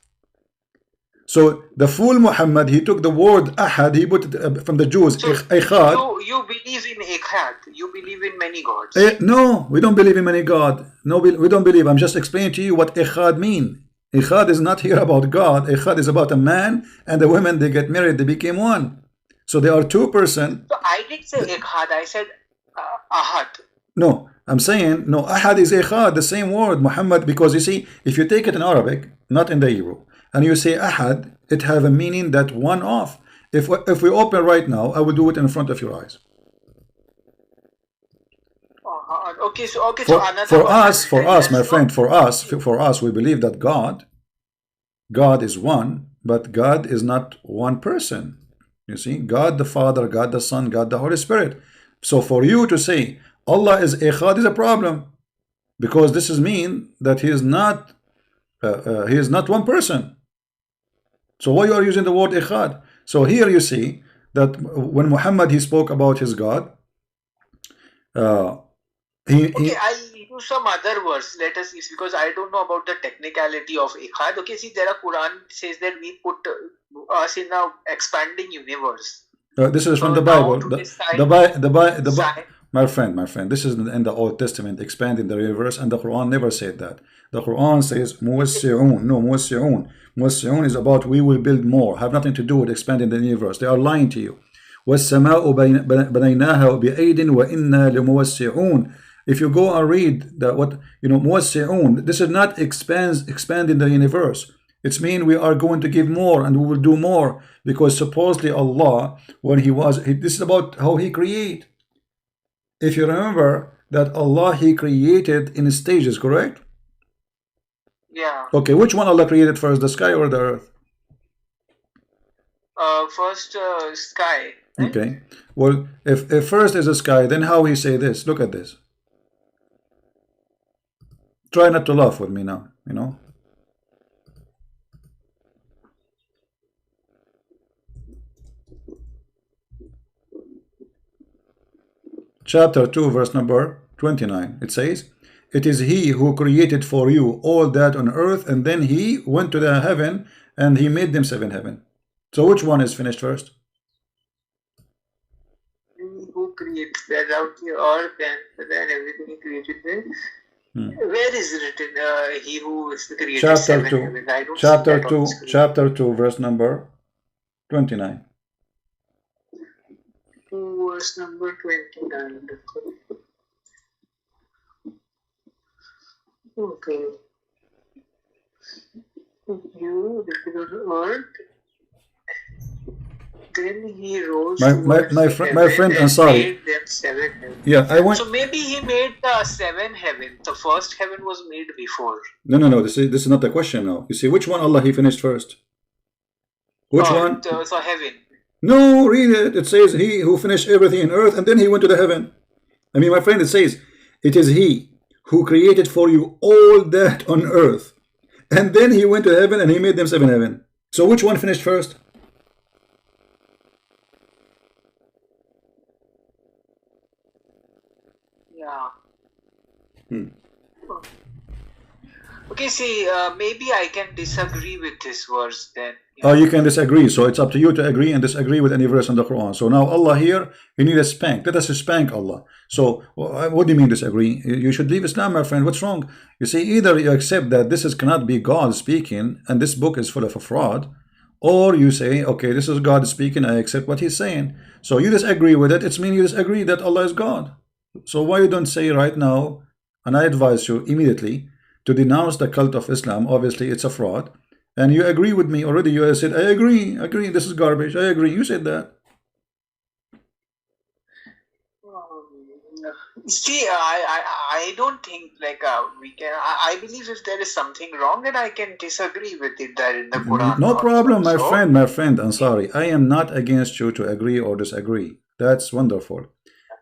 So the fool Muhammad, he took the word Ahad, he put it from the Jews. So Echad. You believe in Echad. You believe in many gods. No, we don't believe in many God. No, we don't believe. I'm just explaining to you what Echad mean. Echad is not here about God. Echad is about a man and a woman. They get married. They became one. So they are 2 persons. So I didn't say Echad. I said Ahad. No, I'm saying no. Ahad is Echad, the same word, Muhammad. Because you see, if you take it in Arabic, not in the Hebrew, and you say Ahad, it have a meaning that one of. If we open right now, I will do it in front of your eyes. Okay, for us, my friend, for us, we believe that God is one, but God is not one person. You see, God the Father, God the Son, God the Holy Spirit. So for you to say Allah is Echad is a problem, because this is mean that he is not one person. So why you are using the word Echad? So here you see that when Muhammad he spoke about his God, I'll use some other words. Let us see, because I don't know about the technicality of Echad. Okay, see, there are Quran says that we put us in a expanding universe. This is from the Bible. My friend, this is in the Old Testament, expanding the universe, and the Quran never said that. The Quran says muwassi'un. No, muwassi'un. Muwassi'un is about we will build more. Have nothing to do with expanding the universe. They are lying to you. وَالسَّمَاءُ بَنَيْنَاهَا بِأَيْدٍ وَإِنَّا لَمُوَسِّعُونَ. If you go and read that, what muwassi'un, this is not expanding the universe. It's mean we are going to give more and we will do more, because supposedly Allah, when this is about how he create. If you remember that Allah, he created in stages, correct? Yeah. Okay, which one Allah created first, the sky or the earth? First sky. Right? Okay. Well, if first is the sky, then how he say this? Look at this. Try not to laugh with me now, you know. Chapter 2, verse number 29. It says, "It is He who created for you all that on earth, and then He went to the heaven, and He made them seven heaven." So which one is finished first? Who creates that out the earth and then everything He created there? Where is it written? He who is created Chapter seven 2. heavens? I don't Chapter see that 2. on the screen. Chapter 2, verse number 29. Verse number 29. Okay. You lifted on earth. Then he rose My friend, I'm and sorry. made them seven heavens. Yeah, I want. So maybe he made the seven heavens. The first heaven was made before. No. This is not the question now. You see, which one Allah He finished first? Which one? So heaven. No, read it. It says He who finished everything in earth, and then He went to the heaven. I mean, my friend, it says it is He who created for you all that on earth, and then He went to heaven and He made them seven heaven. So which one finished first? Yeah. Okay, see, maybe I can disagree with this verse then. Oh, you can disagree. So it's up to you to agree and disagree with any verse in the Quran. So now Allah here, you need a spank. Let us spank Allah. So what do you mean disagree? You should leave Islam, my friend. What's wrong? You see, either you accept that this cannot be God speaking and this book is full of a fraud, or you say, okay, this is God speaking, I accept what He's saying. So you disagree with it. It's mean you disagree that Allah is God. So why you don't say right now, and I advise you immediately to denounce the cult of Islam. Obviously it's a fraud, and you agree with me already. You said, I agree, this is garbage, I agree. You said that. See, I don't think like we can. I believe if there is something wrong, then I can disagree with it there in the Quran. No problem, my friend. I'm sorry. I am not against you to agree or disagree. That's wonderful.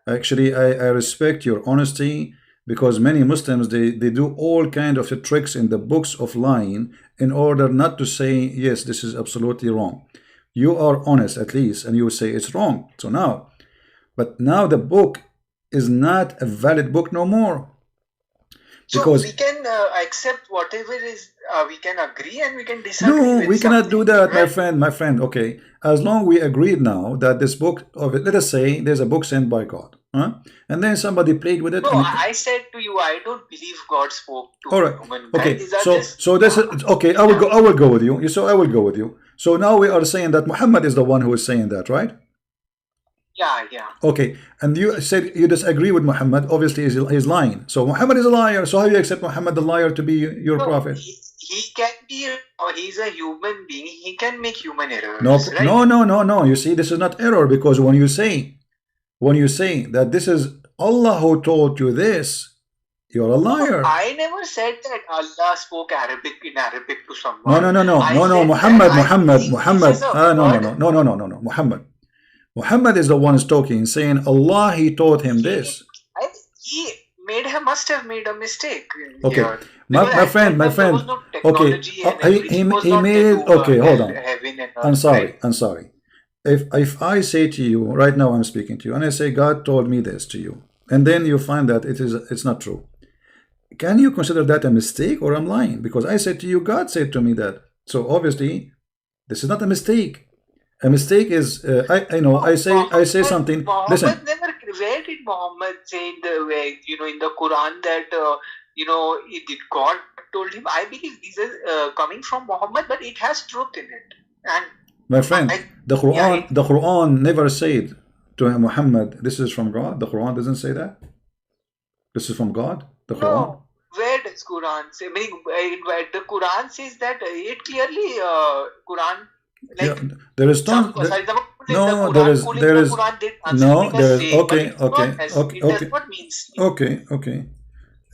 Actually, I respect your honesty, because many Muslims, they do all kind of tricks in the books of lying in order not to say, yes, this is absolutely wrong. You are honest at least, and you say it's wrong. So now, but now the book is not a valid book no more. Because so we can accept whatever is, we can agree and we can disagree. No, we cannot do that, right? my friend. Okay, as long we agreed now that this book of it, let us say there's a book sent by God, and then somebody played with it. No, I said to you, I don't believe God spoke to all right. human. Okay, so this is okay. I will go with you. So I will go with you. So now we are saying that Muhammad is the one who is saying that, right? Yeah. Okay, and you said you disagree with Muhammad. Obviously, he's lying. So Muhammad is a liar. So how do you accept Muhammad the liar to be your prophet? He can be, he's a human being. He can make human errors. No. You see, this is not error, because when you say that this is Allah who told you this, you're a liar. I never said that Allah spoke in Arabic to someone. No. Muhammad. Muhammad is the one who's talking, saying Allah, he taught him this. He must have made a mistake. Okay, my friend. Okay, he made it. Okay, hold on. I'm sorry. If I say to you right now, I'm speaking to you, and I say God told me this to you, and then you find that it's not true, can you consider that a mistake, or I'm lying? Because I said to you, God said to me that. So obviously, this is not a mistake. A mistake is I say something. Listen. Where did Muhammad say in the Quran that God told him? I believe these are coming from Muhammad, but it has truth in it. And my friend, the Quran never said to Muhammad, this is from God. The Quran doesn't say that. This is from God. The Quran. No. Where does Quran say? I mean, the Quran says that it clearly Quran. Like, yeah, there is tons. Okay.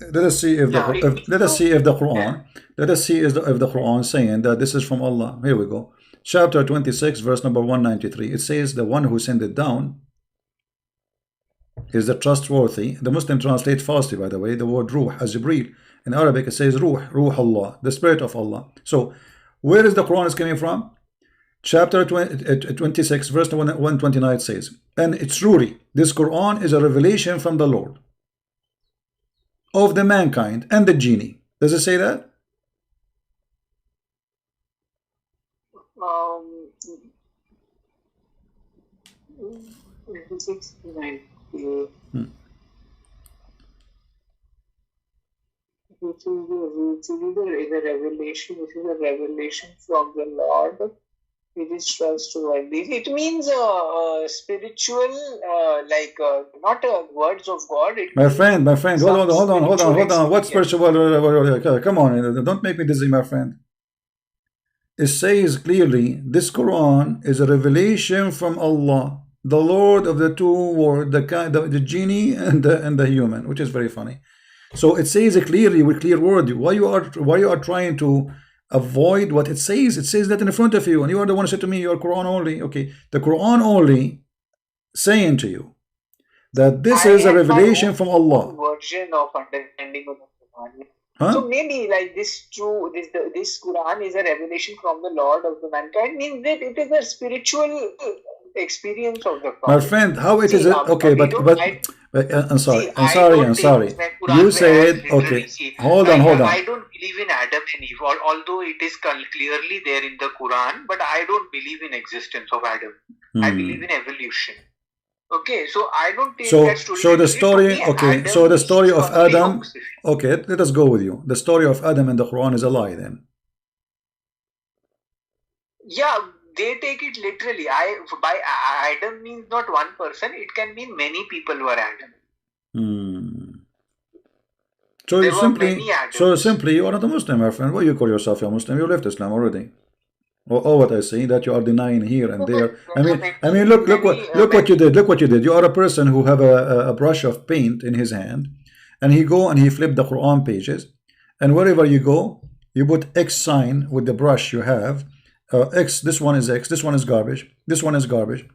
let us see if Yeah, it means let us see if the yeah. Quran, let us see if the Quran is saying that this is from Allah. Here we go. Chapter 26, verse number 193. It says the one who sent it down is the trustworthy. The Muslim translate falsely, by the way, the word ruh as Jibreel. In Arabic, it says ruh Allah, the spirit of Allah. So, where is the Quran is coming from? Chapter 26, verse 129 says, and it's truly, this Quran is a revelation from the Lord of the mankind and the genie. Does it say that? Um, 26, 90. Which is a revelation. This is a revelation from the Lord. It is trustworthy. It means spiritual, not words of God. It My friend, hold on. What spiritual spiritual? Come on, don't make me dizzy, my friend. It says clearly, this Quran is a revelation from Allah, the Lord of the two worlds, the genie and the human, which is very funny. So it says it clearly with clear word. Why you are trying to avoid what it says? It says that in front of you, and you are the one who said to me, you are Quran only. Okay, the Quran only saying to you that this is a revelation from Allah. Version of understanding of the Quran. Huh? So maybe like this Quran is a revelation from the Lord of the mankind, means that it is a spiritual experience of the Quran. My friend, how it is it? Okay, but I'm sorry. You said okay. Hold on. I don't believe in Adam and Eve, although it is clearly there in the Quran, but I don't believe in existence of Adam. I believe in evolution. Okay, so I don't take that story. So the story, okay. So the story of Adam. Okay, let us go with you. The story of Adam in the Quran is a lie, then. Yeah, they take it literally. By Adam means not one person. It can mean many people were Adam. So you simply you are not a Muslim, my friend. Why you call yourself a Muslim? You left Islam already. Or what I see that you are denying here and there. I mean, look what you did. Look what you did. You are a person who have a brush of paint in his hand, and he flip the Quran pages, and wherever you go, you put X sign with the brush you have. X. This one is X. This one is garbage. This one is garbage.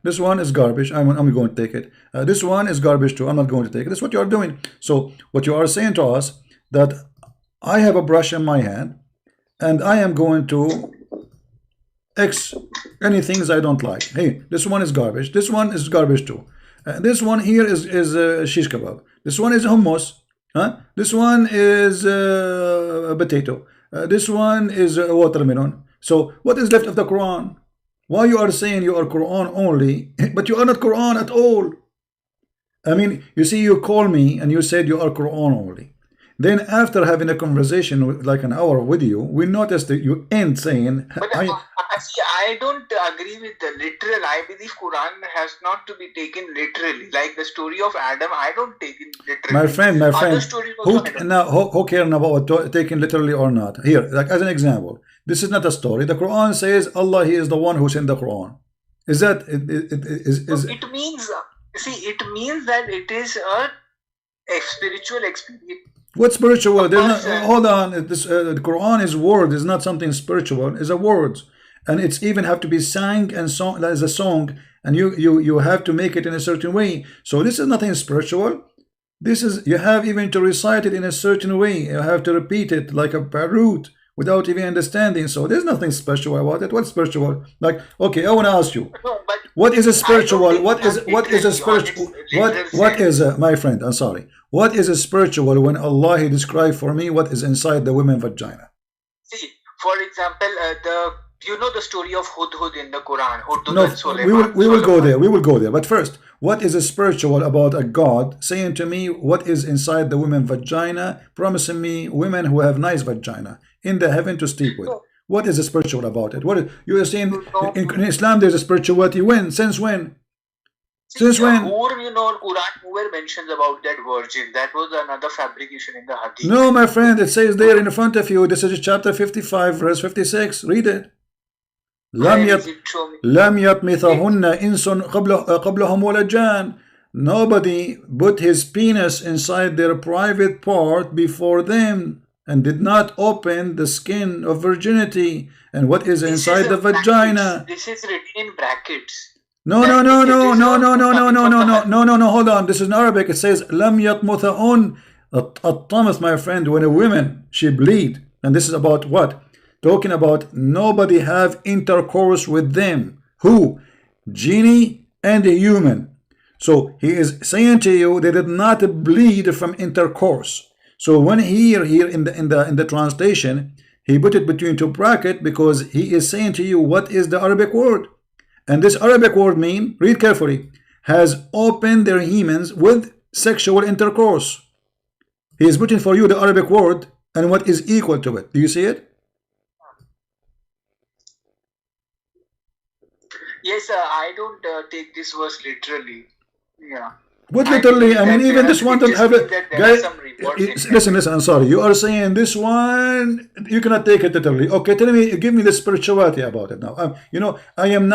This one is garbage. I'm going to take it. This one is garbage too. I'm not going to take it. That's what you are doing. So what you are saying to us that I have a brush in my hand, and I am going to X any things I don't like. Hey, this one is garbage. This one is garbage too. This one here is shish kebab. This one is hummus. This one is potato. This one is watermelon. So what is left of the Quran? Why you are saying you are Quran only, but you are not Quran at all? I mean, you see, you call me and you said you are Quran only. Then after having a conversation with, like an hour with you, we noticed that you end saying, but I don't agree with the literal. I believe Quran has not to be taken literally. Like the story of Adam, I don't take it literally. My friend, who cares about taken literally or not? Here, like as an example, this is not a story. The Quran says Allah, He is the one who sent the Quran. Is that it means? See, it means that it is a spiritual experience. What spiritual? Hold on. The Quran is word. It's not something spiritual. It's a words, and it's even have to be sang and song as a song, and you have to make it in a certain way. So this is nothing spiritual. This is, you have even to recite it in a certain way. You have to repeat it like a parrot without even understanding. So there's nothing special about it. What's spiritual? Like, okay, I want to ask you, what is a spiritual? What is a spiritual? What is my friend? I'm sorry. What is a spiritual when Allah He described for me what is inside the women's vagina? See, for example, the story of Hudhud in the Quran. Hudhud No, and Suleiman. we will go there. We will go there. But first, what is a spiritual about a God saying to me what is inside the women's vagina, promising me women who have nice vagina in the heaven to sleep with? What is a spiritual about it? What you are saying in Islam? There's a spirituality. When? Since when? Since when? Quran nowhere mentions about that virgin. That was another fabrication in the hadith. No, my friend, it says there in front of you. This is chapter 55, verse 56. Read it. لم يطمثهن إنس قبلهم ولا جان. nobody put his penis inside their private part before them and did not open the skin of virginity. And what is inside the vagina? This is written in brackets. No, hold on. This is in Arabic. It says, Lam yatmutha'un at-tamith, my friend, when a woman, she bleed. And this is about what? Talking about nobody have intercourse with them. Who? Genie and a human. So he is saying to you, they did not bleed from intercourse. So when here in the translation, he put it between two brackets because he is saying to you, what is the Arabic word? And this Arabic word mean, read carefully, has opened their hymens with sexual intercourse. He is putting for you the Arabic word and what is equal to it. Do you see it? Yes, I don't take this verse literally. Yeah. What literally? I mean, even this one don't have it. Guys, listen, I'm sorry. You are saying this one, you cannot take it literally. Okay, tell me, give me the spirituality about it now. You know, I am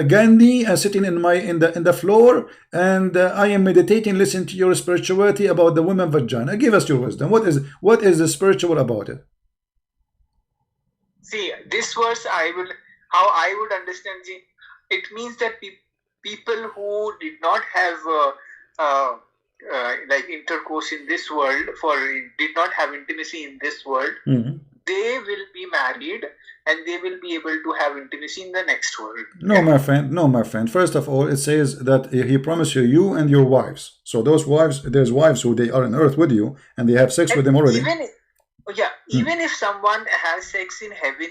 Gandhi sitting in the floor, and I am meditating, listening to your spirituality about the woman vagina. Give us your wisdom. What is the spiritual about it? See, this verse, how I would understand it means that people who did not have like intercourse in this world, did not have intimacy in this world, they will be married and they will be able to have intimacy in the next world. No, my friend. First of all, it says that he promised you and your wives. So those wives, there's wives who they are on earth with you and they have sex with them already. Even if someone has sex in heaven,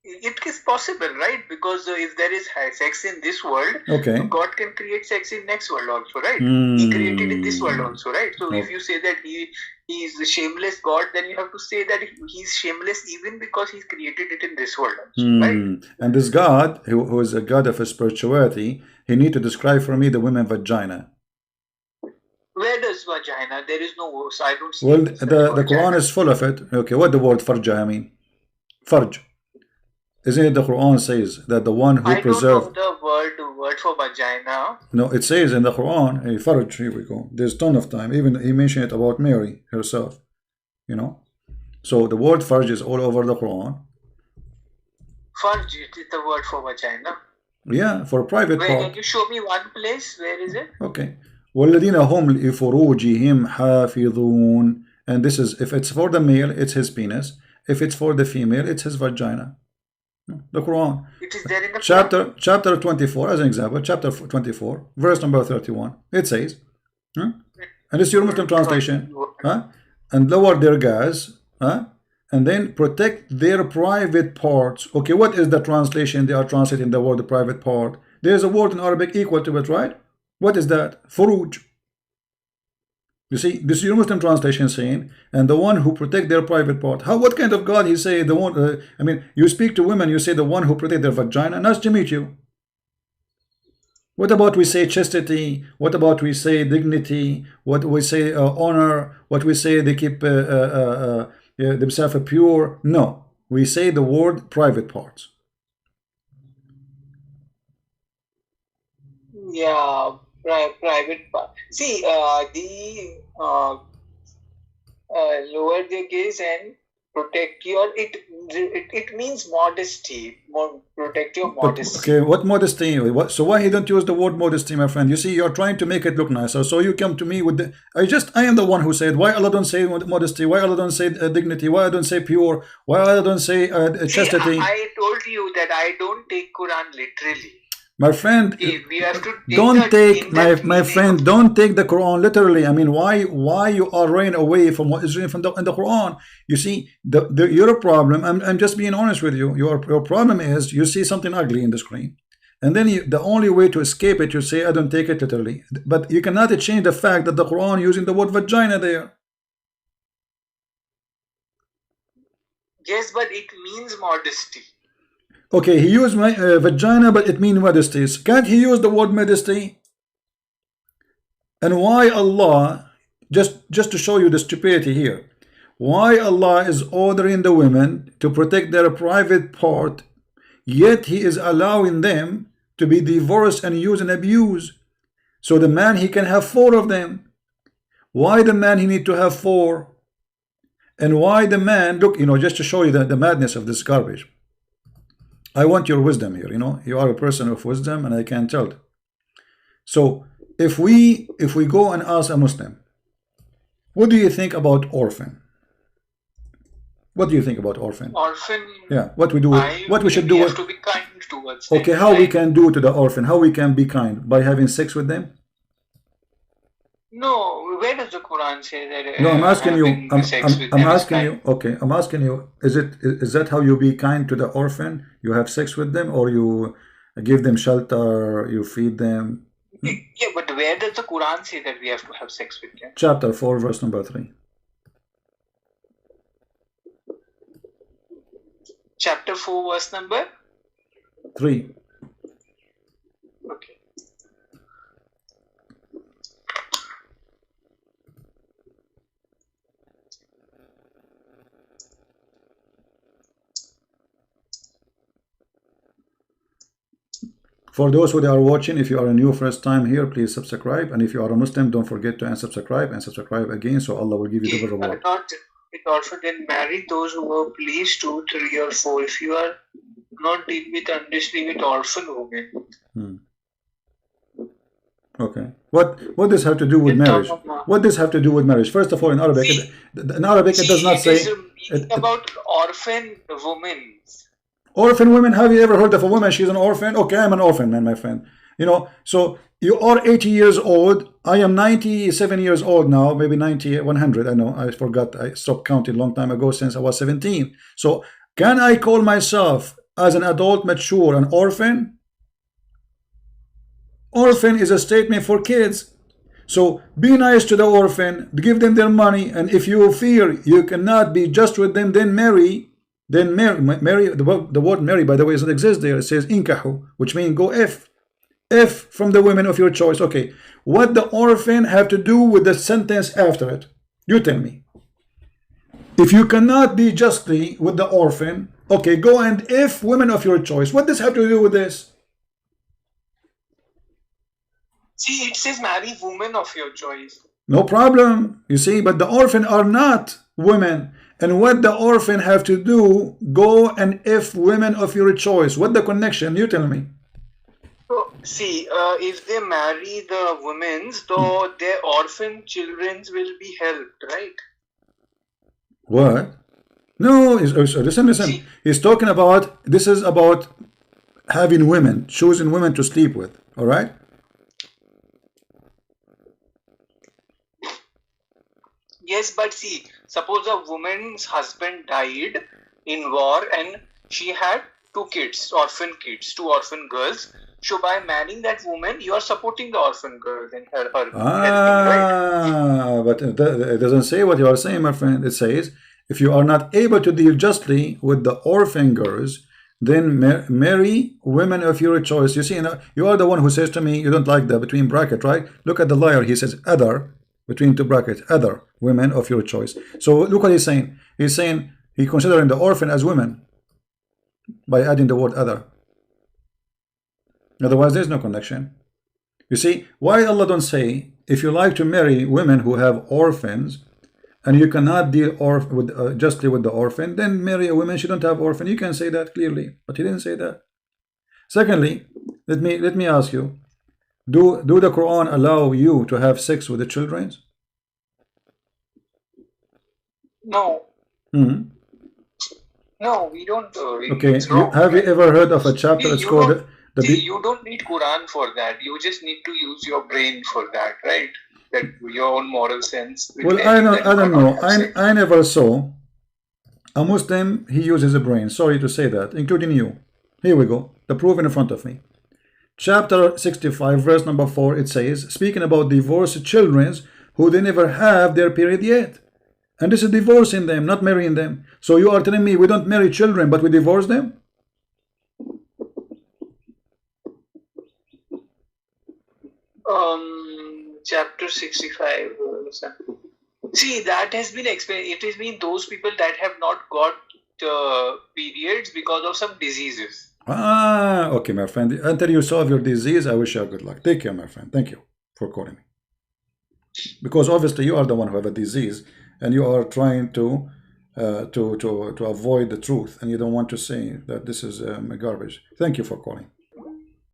it is possible, right? Because if there is sex in this world, God can create sex in next world also, right? He created in this world also, right? So if you say that he is the shameless God, then you have to say that he's shameless even because he's created it in this world also, right? And this God, who is a God of spirituality, he need to describe for me the women vagina. Where does vagina? There is no verse. I don't see. Well, the Quran is full of it. Okay, what the word farja mean? Farj. Isn't it the Quran says that the one who preserved... I don't know the word for vagina. No, it says in the Quran, hey, farj, here we go. There's a ton of time. Even he mentioned it about Mary herself. You know? So the word farj is all over the Quran. Farj is the word for vagina. Yeah, for private part. Can you show me one place? Where is it? Okay. وَالَّذِينَ هُمْ لِفُرُوجِهِمْ حَافِظُونَ. And this is, if it's for the male, it's his penis. If it's for the female, it's his vagina. The Quran. It is there in the chapter 24, as an example, chapter 24, verse number 31. It says, and it's your Muslim translation, and lower their gas, and then protect their private parts. Okay, what is the translation? They are translating the word private part. There's a word in Arabic equal to it, right? What is that? Furuj. You see, this is your Muslim translation saying, and the one who protect their private part. What kind of God he say? The one, I mean, you speak to women, you say the one who protect their vagina. Nice to meet you. What about we say chastity? What about we say dignity? What we say honor? What we say they keep themselves pure? No, we say the word private parts. Yeah. Private part. See, the lower the gaze and protect your it means modesty. Protect your modesty. Okay, what modesty? So why he don't use the word modesty, my friend? You see, you're trying to make it look nicer. So you come to me with the I am the one who said why Allah don't say modesty, why Allah don't say dignity, why I don't say pure, why Allah don't say chastity. I told you that I don't take Quran literally. My friend, we have to don't take my friend. Don't take the Quran literally. I mean, why you are running away from what is written in the Quran? You see, your problem. I'm just being honest with you. Your problem is you see something ugly in the screen, and then the only way to escape it, you say I don't take it literally. But you cannot change the fact that the Quran using the word vagina there. Yes, but it means modesty. Okay, he used my vagina, but it means modesty. Can't he use the word modesty? And why Allah, just to show you the stupidity here, why Allah is ordering the women to protect their private part, yet He is allowing them to be divorced and used and abused. So the man, he can have 4 of them. Why the man, he need to have 4? And why the man, look, just to show you the madness of this garbage. I want your wisdom here, you are a person of wisdom, and I can tell it. So if we go and ask a Muslim, what do you think about orphan? What do you think about orphan? Orphan. Yeah, what we do, what we should do. We have to be kind towards them. Okay, how we can do to the orphan? How we can be kind? By having sex with them? No, where does the Quran say that? No, I'm asking you. I'm asking you. Okay, I'm asking you. Is that how you be kind to the orphan? You have sex with them, or you give them shelter, you feed them? Yeah, but where does the Quran say that we have to have sex with them? Chapter 4, verse number 3. Chapter 4, verse number 3. Okay. For those who are watching, if you are a new first time here, please subscribe. And if you are a Muslim, don't forget to unsubscribe and subscribe again, so Allah will give you double reward. It also then marry those who were pleased 2, 3, or 4. If you are not deal with unjustly with orphan women. Okay. What does have to do with marriage? What does have to do with marriage? First of all, in Arabic, it does not say about orphan women. Orphan women. Have you ever heard of a woman? She's an orphan. Okay, I'm an orphan, man, my friend. So you are 80 years old. I am 97 years old now, maybe 90, 100. I know, I forgot. I stopped counting a long time ago, since I was 17. So can I call myself as an adult, mature, an orphan? Orphan is a statement for kids. So be nice to the orphan, give them their money, and if you fear you cannot be just with them, then marry. Then marry. The word marry, by the way, doesn't exist there. It says inkahu, which means go if from the women of your choice. Okay, what the orphan have to do with the sentence after it? You tell me. If you cannot be justly with the orphan, okay, go and if women of your choice. What does have to do with this? See, it says marry women of your choice. No problem. You see, but the orphan are not women. And what the orphan have to do, go and if women of your choice. What the connection? You tell me. So, see, if they marry the women, though their orphan children will be helped, right? What? No, listen. See, he's talking about, this is about having women, choosing women to sleep with. All right? Yes, but see, suppose a woman's husband died in war and she had 2 kids, orphan kids, 2 orphan girls. So by marrying that woman, you are supporting the orphan girl and her helping, right? But it doesn't say what you are saying, my friend. It says, if you are not able to deal justly with the orphan girls, then marry women of your choice. You see, you are the one who says to me, you don't like the between bracket, right? Look at the liar. He says other, between 2 brackets, other women of your choice. So look what he's saying. He's saying he considering the orphan as women by adding the word other. Otherwise, there's no connection. You see, why Allah don't say, if you like to marry women who have orphans and you cannot deal justly with the orphan, then marry a woman she don't have orphan. You can say that clearly, but he didn't say that. Secondly, let me ask you, do the Quran allow you to have sex with the children? No. Mm-hmm. No, we don't. Okay, have you ever heard of a chapter that's called you don't need Quran for that. You just need to use your brain for that, right? That your own moral sense. Well, I don't know. I never saw a Muslim, he uses a brain. Sorry to say that, including you. Here we go. The proof in front of me. Chapter 65, verse number 4, it says, speaking about divorced children who they never have their period yet. And this is divorcing them, not marrying them. So you are telling me we don't marry children, but we divorce them? Chapter 65. See, that has been explained. It has been those people that have not got periods because of some diseases. Okay, my friend. Until you solve your disease, I wish you good luck. Take care, my friend. Thank you. for calling me. Because obviously you are the one who have a disease, and you are trying to avoid the truth, and you don't want to say that this is garbage. Thank you for calling.